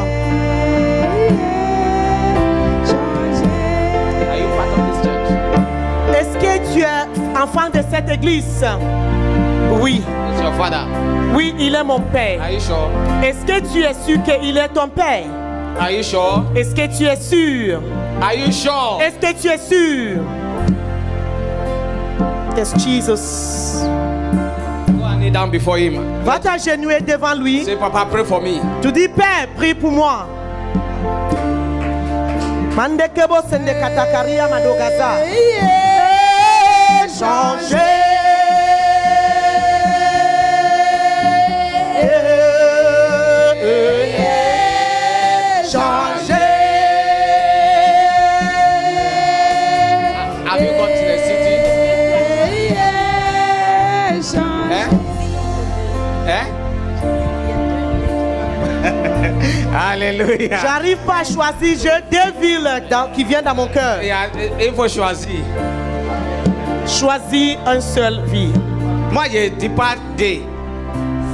S4: Are you part of this church?
S5: Est-ce que tu es enfant de cette église? Oui.
S4: It's your father.
S5: Oui, il est mon père.
S4: Are you sure?
S5: Est-ce que tu es sûr qu'il est ton père?
S4: Are you sure?
S5: Est-ce que tu es sûr?
S4: Are you sure?
S5: Est-ce que tu es sûr? Yes, Jesus.
S4: Go and knee down before him.
S5: Va t'agenouiller devant lui.
S4: Say, Papa, pray for me.
S5: Tu dis, Père, prie pour moi. Mande kebo sende katakaria madogaza. Changer.
S4: Have you gone to the city? Eh? Alléluia.
S5: J'arrive pas à choisir, j'ai deux villes qui viennent dans mon cœur.
S4: Il faut choisir.
S5: Choisis un seul ville.
S4: Moi, je ne dis pas D.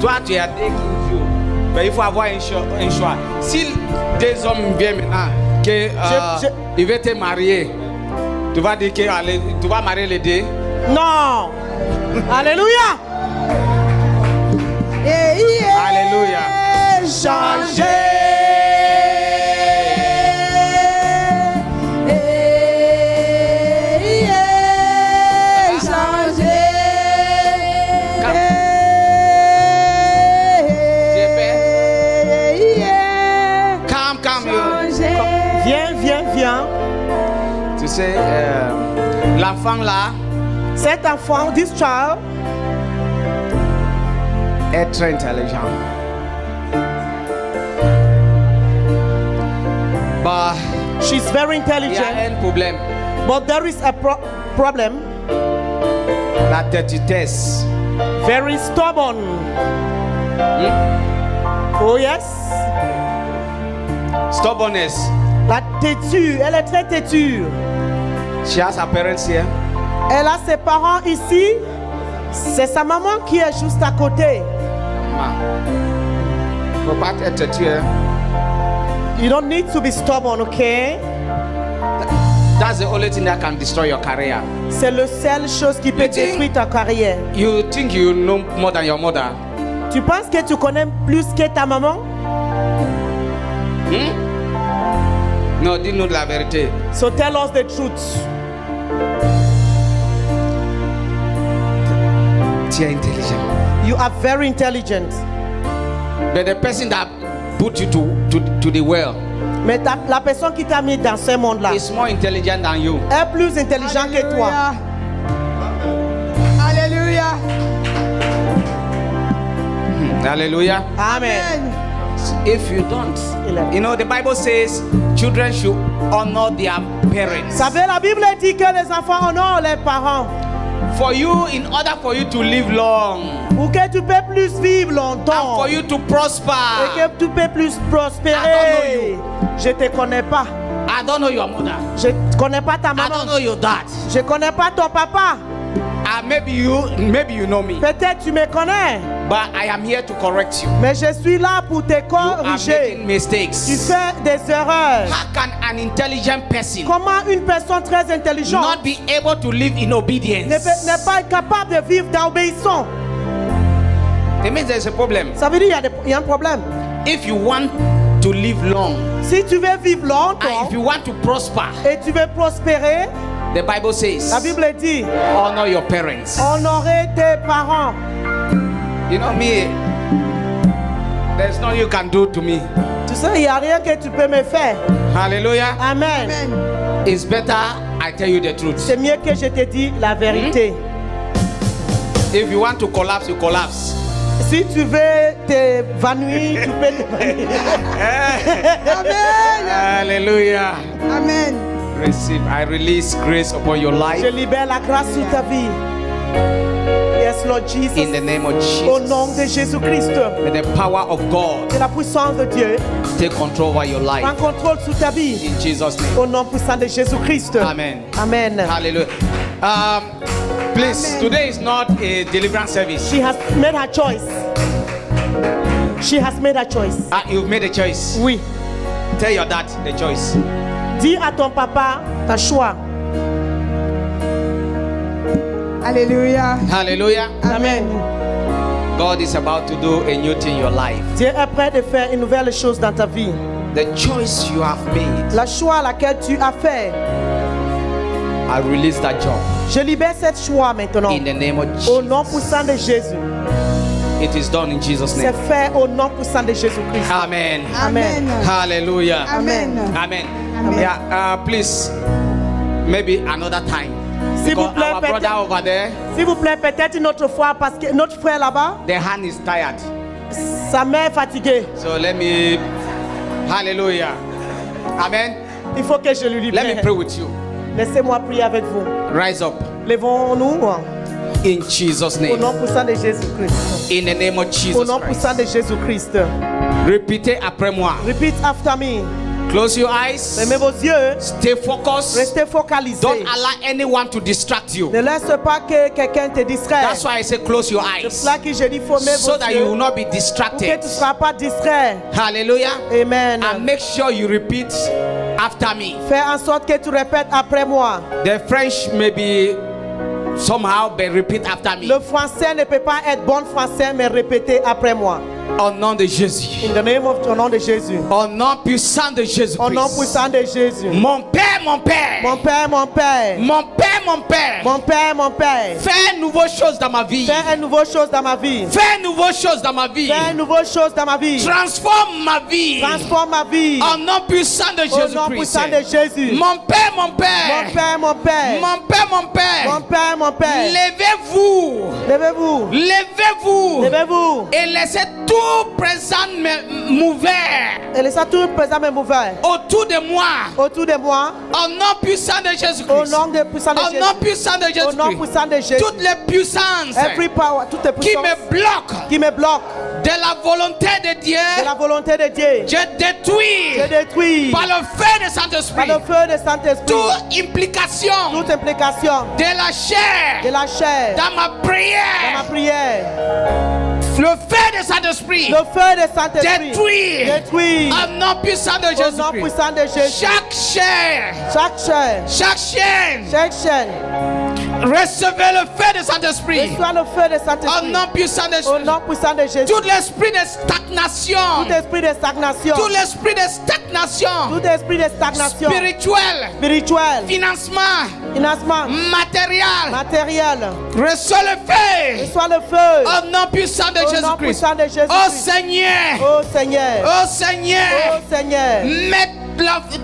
S4: Toi, tu as D qui joue. Mais il faut avoir un choix. Si des hommes viennent maintenant, que ils veulent te marier, tu vas dire que allez, tu vas marier les deux.
S5: Non. Alléluia.
S4: Alléluia.
S5: Changer. Viens.
S4: Tu sais, l'enfant là,
S5: cet enfant, this child,
S4: est très intelligent. But
S5: she's very
S4: il y a
S5: intelligent,
S4: un problème.
S5: but there is a problem.
S4: La têtutesse.
S5: Very stubborn. Oh yes.
S4: Stubbornness.
S5: La têtue, elle est très têtue.
S4: She has her parents here.
S5: Elle a ses parents ici. C'est sa maman qui est juste à côté.
S4: Faut pas être têtu, hein.
S5: You don't need to be stubborn, okay?
S4: That's the only thing that can destroy your career.
S5: C'est la seule chose qui peut détruire ta carrière.
S4: You think you know more than your mother?
S5: Tu penses que tu connais plus que ta maman?
S4: Non, dis-nous la vérité.
S5: So tell us the truth.
S4: Tu es intelligent.
S5: You are very intelligent.
S4: But the person that put you to the well
S5: Mais la personne qui t'a mis dans ce monde-là
S4: is more intelligent than you.
S5: est plus intelligent que toi.
S6: Alléluia.
S4: Hallelujah.
S5: Amen.
S4: If you don't, you know, the Bible says children should honor their parents.
S5: Savez, la Bible dit que les enfants honorent leurs parents.
S4: For you, in order for you to live long,
S5: Pour que tu peux plus vivre
S4: and
S5: longtemps
S4: for you to
S5: et
S4: prosper,
S5: que tu peux plus
S4: I don't
S5: prospérer. Je te connais pas.
S4: I don't know your mother.
S5: Je connais pas ta
S4: I don't
S5: maman.
S4: know your dad.
S5: Je connais pas ton papa.
S4: Maybe you know me,
S5: Peut-être tu me connais.
S4: but I am here to correct you.
S5: Mais je suis là pour te
S4: You are
S5: corriger.
S4: making mistakes.
S5: Tu fais des erreurs.
S4: How can an intelligent person
S5: Comment une personne très intelligente
S4: not be able to live in obedience?
S5: n'est pas capable de vivre d'obéissance?
S4: It means there's a problem.
S5: Ça veut dire qu'il y a un problème.
S4: If you want to live long
S5: Si tu veux vivre
S4: and
S5: longtemps
S4: if you want to prosper,
S5: et tu veux prospérer,
S4: the Bible says,
S5: la Bible dit
S4: honor your parents.
S5: honorer tes parents.
S4: You know me, there's nothing you can do to me.
S5: Tu sais, il n'y a rien que tu peux me faire.
S4: Hallelujah.
S5: Amen.
S4: It's better I tell you the truth.
S5: C'est mieux que je te dise la vérité.
S4: If you want to collapse, you collapse.
S5: Si tu veux t'évanouir, tu peux t'évanouir.
S6: Amen.
S4: Hallelujah.
S6: Amen.
S4: Receive. I release grace upon your
S5: Je
S4: life
S5: libère la grâce sur ta vie. Yes, Lord Jesus.
S4: in the name of
S5: Au nom de
S4: Jesus.
S5: Jésus-Christ,
S4: May the power of God
S5: que la puissance de Dieu
S4: take control over your
S5: prend
S4: life
S5: contrôle sur ta vie.
S4: in Jesus' name.
S5: Au nom puissant de Jésus-Christ.
S4: Amen.
S5: Amen.
S4: Hallelujah. Please, today is not a deliverance service.
S5: She has made her choice. She has made her choice.
S4: You've made a choice.
S5: Oui.
S4: Tell your dad the choice.
S5: Dis à ton papa ta choix.
S6: Alléluia.
S4: Hallelujah.
S5: Amen.
S4: God is about to do a new thing in your life.
S5: Dieu est prêt de faire une nouvelle chose dans ta vie.
S4: The choice you have made,
S5: La choix laquelle tu as fait.
S4: I release that job
S5: Je libère cette choix maintenant.
S4: in the name of
S5: Au nom
S4: Jesus.
S5: puissant de Jésus.
S4: It is done in Jesus'
S5: C'est
S4: name.
S5: fait au nom puissant de Jésus-Christ.
S4: Amen.
S5: Amen.
S4: Hallelujah.
S6: Amen.
S4: Amen.
S6: Amen.
S4: Yeah, please, maybe another time.
S5: S'il vous
S4: Because
S5: plaît,
S4: our brother over there,
S5: s'il vous plaît, peut-être une autre fois, parce que notre frère là-bas,
S4: the hand is tired.
S5: sa main est fatiguée.
S4: So let me, hallelujah. Amen.
S5: Il faut que je lui
S4: Let me
S5: libère.
S4: pray with you.
S5: Laissez-moi prier avec vous.
S4: Rise up
S5: Levons-nous
S4: in Jesus'
S5: au
S4: name.
S5: nom puissant de Jésus-Christ.
S4: In the name of
S5: Au
S4: Jesus
S5: nom
S4: Christ.
S5: puissant de Jésus-Christ.
S4: Répétez après moi.
S5: Repeat after me.
S4: Close your eyes.
S5: Fermez vos yeux.
S4: Stay focused.
S5: Restez focalisés.
S4: Don't allow anyone to distract you.
S5: Ne laisse pas que quelqu'un te distraie.
S4: That's why I say close your
S5: C'est
S4: eyes,
S5: cela que je dis fermez
S4: so
S5: vos
S4: that you will
S5: yeux.
S4: not be
S5: Pour que
S4: distracted.
S5: tu ne seras pas distrait.
S4: Hallelujah.
S5: Amen.
S4: And make sure you repeat after me.
S5: Fais en sorte que tu répètes après moi.
S4: The French may be somehow, but repeat after me.
S5: Le français ne peut pas être bon français, mais répétez après moi.
S4: Au nom de Jésus.
S5: In the name of, au nom de Jésus.
S4: Au nom puissant de Jésus.
S5: Au nom puissant de Jésus.
S4: Mon Père, mon Père.
S5: Mon Père, mon Père.
S4: Mon Père, mon Père.
S5: Mon Père, mon Père.
S4: Fais une nouvelle chose dans ma vie.
S5: Fais une nouvelle chose dans ma vie.
S4: Fais une nouvelle chose dans ma vie.
S5: Fais une nouvelle chose dans ma vie.
S4: Transforme ma vie.
S5: Transforme ma vie.
S4: Au nom puissant de
S5: Au nom
S4: Jésus-Christ.
S5: puissant de Jésus.
S4: Mon Père, mon Père.
S5: Mon Père, mon Père.
S4: Mon Père, mon Père.
S5: Mon Père, mon Père.
S4: Levez-vous.
S5: Levez-vous.
S4: Levez-vous.
S5: Levez-vous.
S4: Et laissez tout présent m'ouvert
S5: Et laissez tout présent me mouvoir.
S4: autour de moi.
S5: Autour de moi.
S4: Au nom puissant de
S5: Au
S4: Jésus-Christ.
S5: nom de puissant de
S4: Au
S5: Jésus.
S4: nom puissant de
S5: Au nom
S4: Jésus-Christ.
S5: puissant de Jésus.
S4: Toutes les puissances
S5: Every power, toutes les
S4: qui
S5: puissances
S4: me bloquent
S5: qui me bloquent
S4: de la volonté de Dieu,
S5: de la volonté de Dieu.
S4: je détruis
S5: Je détruis
S4: par le feu de
S5: par
S4: Saint-Esprit
S5: le feu de Saint-Esprit
S4: toute implication
S5: toute implication
S4: de la chair
S5: de la chair
S4: dans ma
S5: dans ma
S4: prière.
S5: prière.
S4: Le feu de Saint-Esprit
S5: Le feu de Saint-Esprit
S4: détruit
S5: détruit
S4: au nom puissant de
S5: au nom
S4: Jésus-Christ
S5: puissant de Jésus.
S4: chaque chair,
S5: Chaque chair,
S4: chaque chaîne.
S5: chaque chaîne,
S4: Recevez le feu de Saint-Esprit
S5: reçoit le feu de
S4: au
S5: Saint-Esprit.
S4: nom puissant de
S5: Au
S4: Jésus.
S5: nom puissant de Jésus.
S4: Tout l'esprit de stagnation,
S5: Tout esprit de stagnation,
S4: tout l'esprit de stagnation
S5: tout esprit de stagnation
S4: spirituelle,
S5: spirituelle,
S4: financement,
S5: financement,
S4: matériel,
S5: matériel,
S4: reçois le feu
S5: reçoit le feu.
S4: au nom puissant de
S5: Au nom
S4: Jésus-Christ.
S5: puissant de Jésus.
S4: Oh Seigneur,
S5: Oh Seigneur,
S4: oh Seigneur,
S5: oh Seigneur,
S4: mets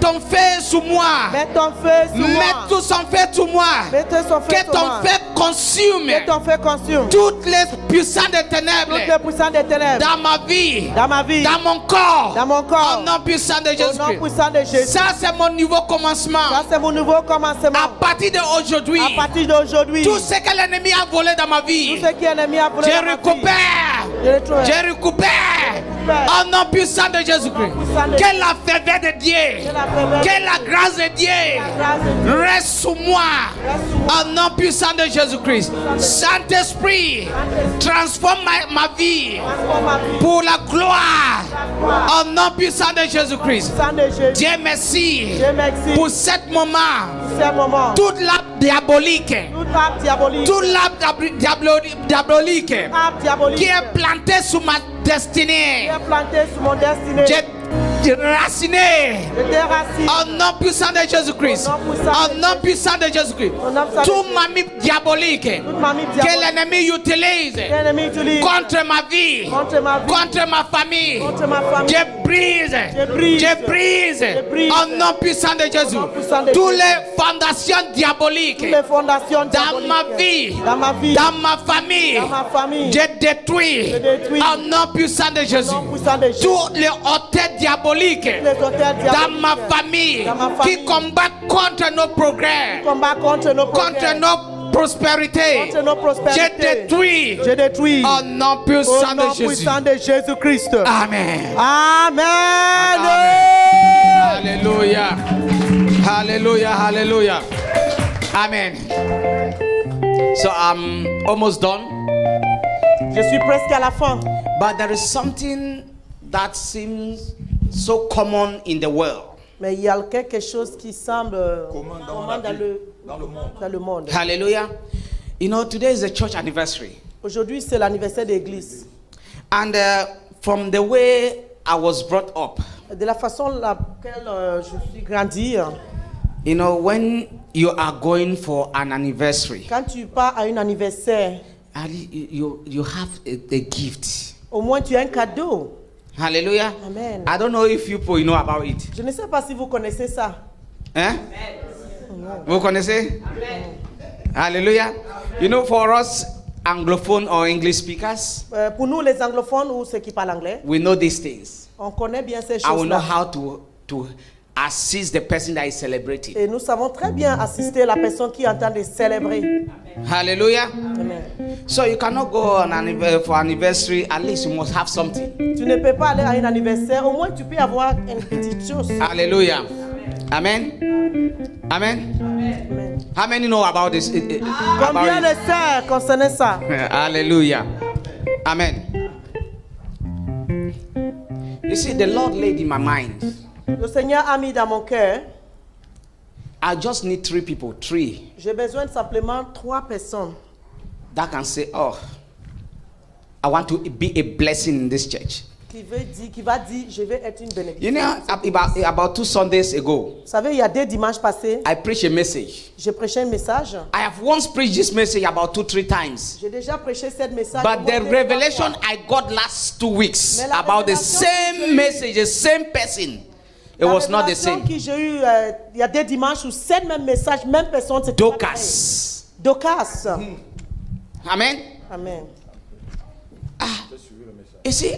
S4: ton feu sur moi.
S5: mets ton feu sur
S4: Mets
S5: moi.
S4: tout son feu sur moi.
S5: Mets son feu
S4: Que
S5: sur
S4: ton
S5: moi.
S4: feu consume
S5: Que ton feu consume
S4: toutes les puissances des
S5: toutes
S4: ténèbres
S5: les puissances des ténèbres
S4: dans ma vie,
S5: dans ma vie,
S4: dans mon corps,
S5: dans mon corps.
S4: au nom puissant de
S5: Au nom
S4: Jésus-Christ.
S5: puissant de Jésus.
S4: Ça, c'est mon nouveau commencement.
S5: Ça, c'est mon nouveau commencement.
S4: À partir d'aujourd'hui,
S5: À partir d'aujourd'hui,
S4: tout ce que l'ennemi a volé dans ma
S5: tout
S4: vie,
S5: ce qui est ennemi a volé
S4: je
S5: dans ma vie,
S4: récupère.
S5: je retrouve.
S4: Je récupère. Au nom puissant de Jésus-Christ. Que la faveur de Dieu, que la grâce de Dieu reste sur moi. Au nom puissant de Jésus-Christ. Saint-Esprit, transforme ma vie pour la gloire. Au nom puissant de Jésus-Christ.
S5: Puissant de Jésus.
S4: Dieu merci
S5: Dieu merci
S4: pour ce moment.
S5: pour ce moment.
S4: Toute l'arbre diabolique,
S5: Toute arme diabolique,
S4: tout l'arbre diabolique
S5: arme diabolique
S4: qui est planté sur ma
S5: qui
S4: destinée,
S5: est planté sur mon destinée.
S4: j'ai raciné.
S5: Je déracine.
S4: Au nom puissant de Jésus-Christ. Au nom puissant de Jésus-Christ. Tout mamie diabolique
S5: Toute mamie
S4: que
S5: diabolique.
S4: l'ennemi utilise
S5: L'ennemi utilise
S4: contre ma vie,
S5: contre ma vie,
S4: contre ma famille,
S5: contre ma famille.
S4: je brise,
S5: Je brise.
S4: je brise.
S5: Je brise.
S4: Au nom puissant de Jésus.
S5: nom puissant de
S4: Toutes
S5: Jésus.
S4: les fondations diaboliques
S5: Toutes les fondations
S4: dans
S5: diaboliques.
S4: ma vie,
S5: Dans ma vie.
S4: dans ma famille,
S5: Dans ma famille.
S4: je détruis.
S5: Je détruis.
S4: Au nom puissant de Jésus.
S5: nom puissant de Jésus.
S4: Tous les hôtels diaboliques
S5: Les hôtels
S4: dans
S5: diaboliques.
S4: ma famille,
S5: Dans ma famille.
S4: qui combattent contre nos progrès,
S5: Combat contre nos progrès.
S4: contre nos prospérités.
S5: Contre nos prospérités.
S4: Je détruis.
S5: Je détruis.
S4: Au nom
S5: Au
S4: puissant
S5: nom
S4: de Jésus.
S5: puissant de Jésus-Christ.
S4: Amen.
S5: Amen.
S4: Hallelujah. Hallelujah. Hallelujah. Amen. So I'm almost done.
S5: Je suis presque à la fin.
S4: But there is something that seems so common in the world.
S5: Mais il y a quelque chose qui semble
S1: Commun dans
S5: commun
S1: la
S5: dans
S1: vie, dans le monde.
S5: dans le monde.
S4: Hallelujah. You know, today is a church anniversary.
S5: Aujourd'hui, c'est l'anniversaire de l'église.
S4: And from the way I was brought up,
S5: De la façon laquelle je suis grandi,
S4: you know, when you are going for an anniversary,
S5: quand tu pars à un anniversaire,
S4: you have a gift.
S5: Au moins, tu as un cadeau.
S4: Hallelujah.
S5: Amen.
S4: I don't know if you people know about it.
S5: Je ne sais pas si vous connaissez ça.
S4: Hein? Vous connaissez? Hallelujah. You know, for us Anglophone or English speakers,
S5: Pour nous, les anglophones ou ceux qui parlent anglais,
S4: we know these things.
S5: on connaît bien ces
S4: I will know
S5: choses-là.
S4: how to assist the person that is celebrating.
S5: Et nous savons très bien assister la personne qui est en train de célébrer.
S4: Hallelujah.
S5: Amen.
S4: So you cannot go on for anniversary. At least you must have something.
S5: Tu ne peux pas aller à un anniversaire, au moins tu peux avoir une petite chose.
S4: Hallelujah. Amen. Amen.
S5: Amen.
S4: How many know about this?
S5: Combien
S4: About
S5: de sœurs concernent ça?
S4: it? Hallelujah. Amen. You see, the Lord laid in my mind.
S5: Le Seigneur a mis dans mon cœur,
S4: I just need 3 people, 3,
S5: j'ai besoin de simplement 3 personnes
S4: that can say, "Oh, I want to be a blessing in this church."
S5: qui va dire, je vais être une bénédiction.
S4: You know, about 2 Sundays ago,
S5: Vous savez, il y a 2 dimanches passés,
S4: I preached a message.
S5: j'ai prêché un message.
S4: I have once preached this message about 2-3 times.
S5: J'ai déjà prêché cette message.
S4: But the
S5: au moins 2
S4: revelation
S5: fois.
S4: I got last 2 weeks
S5: Mais la
S4: about the
S5: révélation que j'ai
S4: same
S5: eue-
S4: message, the same person, it
S5: La
S4: was not the
S5: révélation
S4: same.
S5: que j'ai eu il y a 2 dimanches où cette même message, même personne, c'était pas pareil.
S4: Dorcas.
S5: Dorcas.
S4: Amen.
S5: Amen.
S4: You see,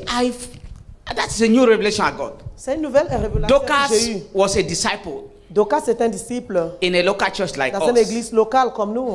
S4: that's a new revelation I got.
S5: C'est une nouvelle révélation que
S4: Dorcas
S5: j'ai eue.
S4: was a disciple
S5: Dorcas est un disciple
S4: in a local church like
S5: dans une
S4: us.
S5: église locale comme nous.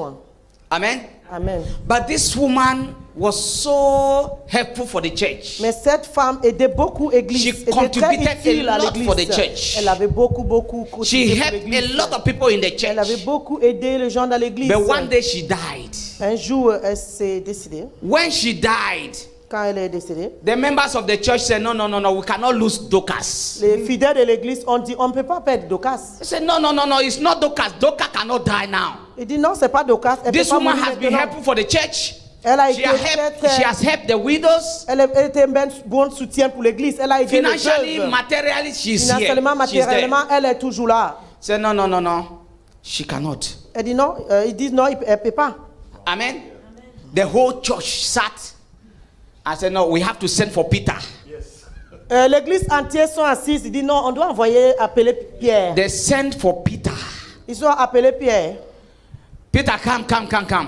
S4: Amen.
S5: Amen.
S4: But this woman was so helpful for the church.
S5: Mais cette femme aidait beaucoup l'église.
S4: She
S5: Elle était très
S4: contributed
S5: utile
S4: a
S5: à
S4: lot
S5: l'église.
S4: for the church.
S5: Elle avait beaucoup
S4: She
S5: contribué pour
S4: helped a
S5: l'église.
S4: lot of people in the
S5: Elle avait
S4: church.
S5: beaucoup aidé les gens dans l'église.
S4: But one day she died.
S5: Un jour, elle s'est décédée.
S4: When she died,
S5: Quand elle est décédée,
S4: the members of the church said, no, we cannot lose Dorcas.
S5: les fidèles de l'église ont dit, on ne peut pas perdre Dorcas.
S4: They said, no, it's not Dorcas. Dorcas cannot die now.
S5: Il dit, non, c'est pas Dorcas. Elle
S4: This
S5: peut pas
S4: woman
S5: mourir
S4: has been
S5: maintenant.
S4: helpful for the church.
S5: Elle a
S4: She
S5: été
S4: has helped the widows.
S5: elle était un bon soutien pour l'église. Elle a aidé les
S4: Financially,
S5: veuves.
S4: materially, she's here.
S5: Financièrement,
S4: She's there.
S5: matériellement, elle est toujours là.
S4: Said, no. She cannot.
S5: Elle dit non, ils disent non, elle ne peut pas.
S4: Amen. The whole church sat. I said, no, we have to send for Peter.
S5: L'église entière sont assises. Ils disent non, on doit appeler Pierre.
S4: They sent for Peter.
S5: Ils ont appelé Pierre.
S4: Peter, come.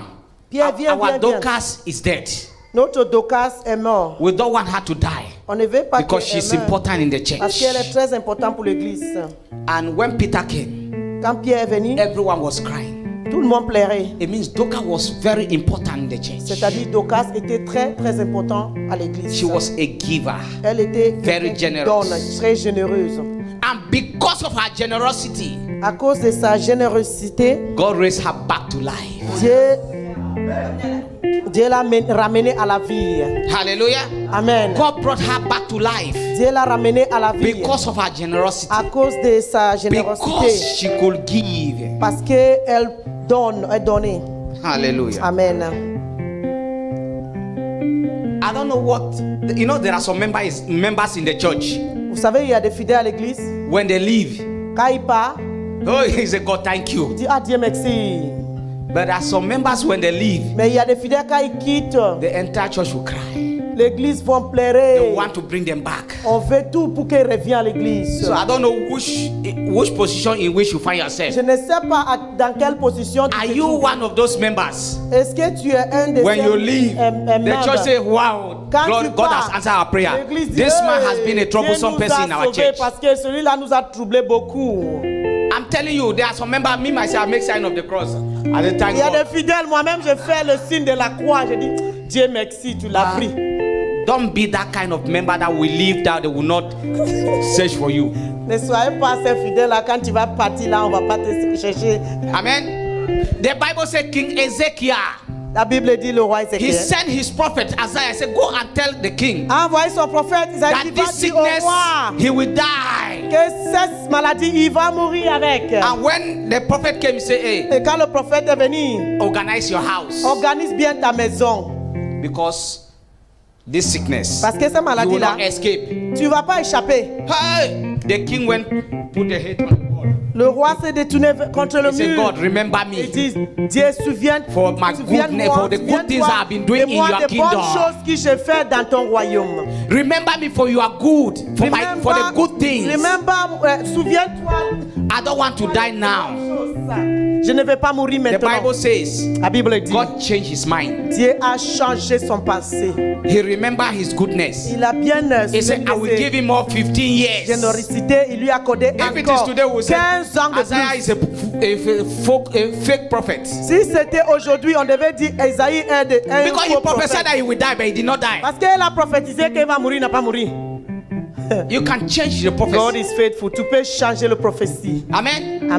S5: Pierre, viens,
S4: Our
S5: viens.
S4: Dorcas is dead.
S5: Notre Dorcas est mort.
S4: We don't want her to die
S5: On ne veut pas
S4: because
S5: qu'elle
S4: she's
S5: meure,
S4: important in the
S5: parce
S4: church.
S5: qu'elle est très importante pour l'église.
S4: And when Peter came,
S5: Quand Pierre est venu,
S4: everyone was crying.
S5: tout le monde pleurait.
S4: It means Dorcas was very important in the church.
S5: C'est-à-dire Dorcas était très très important à l'église.
S4: She was a giver.
S5: Elle était
S4: very
S5: quelqu'un qui
S4: generous.
S5: donne, très généreuse.
S4: And because of her generosity,
S5: À cause de sa générosité,
S4: God raised her back to life.
S5: Dieu l'a ramenée à la vie.
S4: Hallelujah.
S5: Amen.
S4: God brought her back to life
S5: Dieu l'a ramenée à la vie.
S4: because of her generosity.
S5: À cause de sa
S4: Because
S5: générosité.
S4: she could give.
S5: Parce qu'elle donne, elle donne.
S4: Hallelujah.
S5: Amen.
S4: I don't know what, you know, there are some members in the church.
S5: Vous savez, il y a des fidèles à l'église.
S4: When they leave,
S5: Quand ils partent,
S4: oh, he said, God, thank
S5: ils
S4: you.
S5: disent ah Dieu merci.
S4: But there are some members when they leave,
S5: Mais il y a des fidèles quand ils quittent,
S4: the entire church will cry.
S5: l'église va
S4: They
S5: pleurer.
S4: want to bring them back.
S5: On fait tout pour qu'elle revienne à l'église.
S4: So I don't know which position in which you find yourself.
S5: Je ne sais pas dans quelle position tu
S4: Are
S5: te
S4: you
S5: trouves.
S4: one of those members?
S5: Est-ce que tu es un de
S4: When
S5: ces
S4: you leave, the
S5: membres?
S4: church say, wow,
S5: Quand tu
S4: God has
S5: pars,
S4: answered our prayer.
S5: l'église dit,
S4: This man has
S5: hey,
S4: been a troublesome
S5: Dieu nous
S4: person
S5: a
S4: in our
S5: sauvés
S4: church.
S5: parce que celui-là nous a troublé beaucoup.
S4: I'm telling you, there are some members, me myself, I make sign of the cross. I say, thank
S5: Il y a
S4: God.
S5: des fidèles, moi-même je fais le signe de la croix. Je dis, Dieu merci, tu l'as pris.
S4: Don't be that kind of member that will leave that they will not search for you.
S5: Ne soyez pas ces fidèles-là. Quand tu vas partir là, on va pas te chercher.
S4: Amen. The Bible says King Ezekiel,
S5: La Bible dit le roi
S4: he
S5: Ézéchiel
S4: sent his prophet Isaiah, said, go and tell the king
S5: a envoyé son prophète Isaïe
S4: that
S5: qui va
S4: this
S5: dire au
S4: sickness,
S5: roi
S4: he will die.
S5: que cette maladie, il va mourir avec.
S4: And when the prophet came, he said, hey,
S5: Et quand le prophète est venu,
S4: organize your house.
S5: organise bien ta maison.
S4: Because this sickness,
S5: Parce que cette
S4: you will
S5: maladie-là,
S4: not escape.
S5: tu ne vas pas échapper.
S4: Hey, the king went put the head on the wall.
S5: Le roi s'est détourné contre le
S4: He said,
S5: mur.
S4: God, remember
S5: Il
S4: me
S5: dit, Dieu, souviens-toi
S4: for my goodness, for the good things I have been doing in
S5: des bonnes
S4: your kingdom.
S5: choses que j'ai fait dans ton royaume.
S4: Remember me for you are good, for the good things.
S5: Souviens-toi.
S4: I don't want to die now.
S5: Je ne vais pas mourir
S4: The
S5: maintenant.
S4: Bible says
S5: La Bible dit,
S4: God changed his mind.
S5: Dieu a changé son passé.
S4: He remembered his goodness.
S5: Il a bien
S4: He said, I will give him more 15 years.
S5: générosité. Il lui a accordé
S4: If it is
S5: encore
S4: today, we'll say
S5: 15 ans de
S4: Isaiah
S5: plus.
S4: is a fake prophet.
S5: Si c'était aujourd'hui, on devait dire Isaïe est un
S4: Because he
S5: faux
S4: prophesied
S5: prophète.
S4: that he will die, but he did not die.
S5: Parce qu'elle a prophétisé qu'il va mourir, il n'a pas mouru.
S4: You can change the
S5: God
S4: prophecy.
S5: is faithful. Tu peux changer le prophétie.
S4: Amen.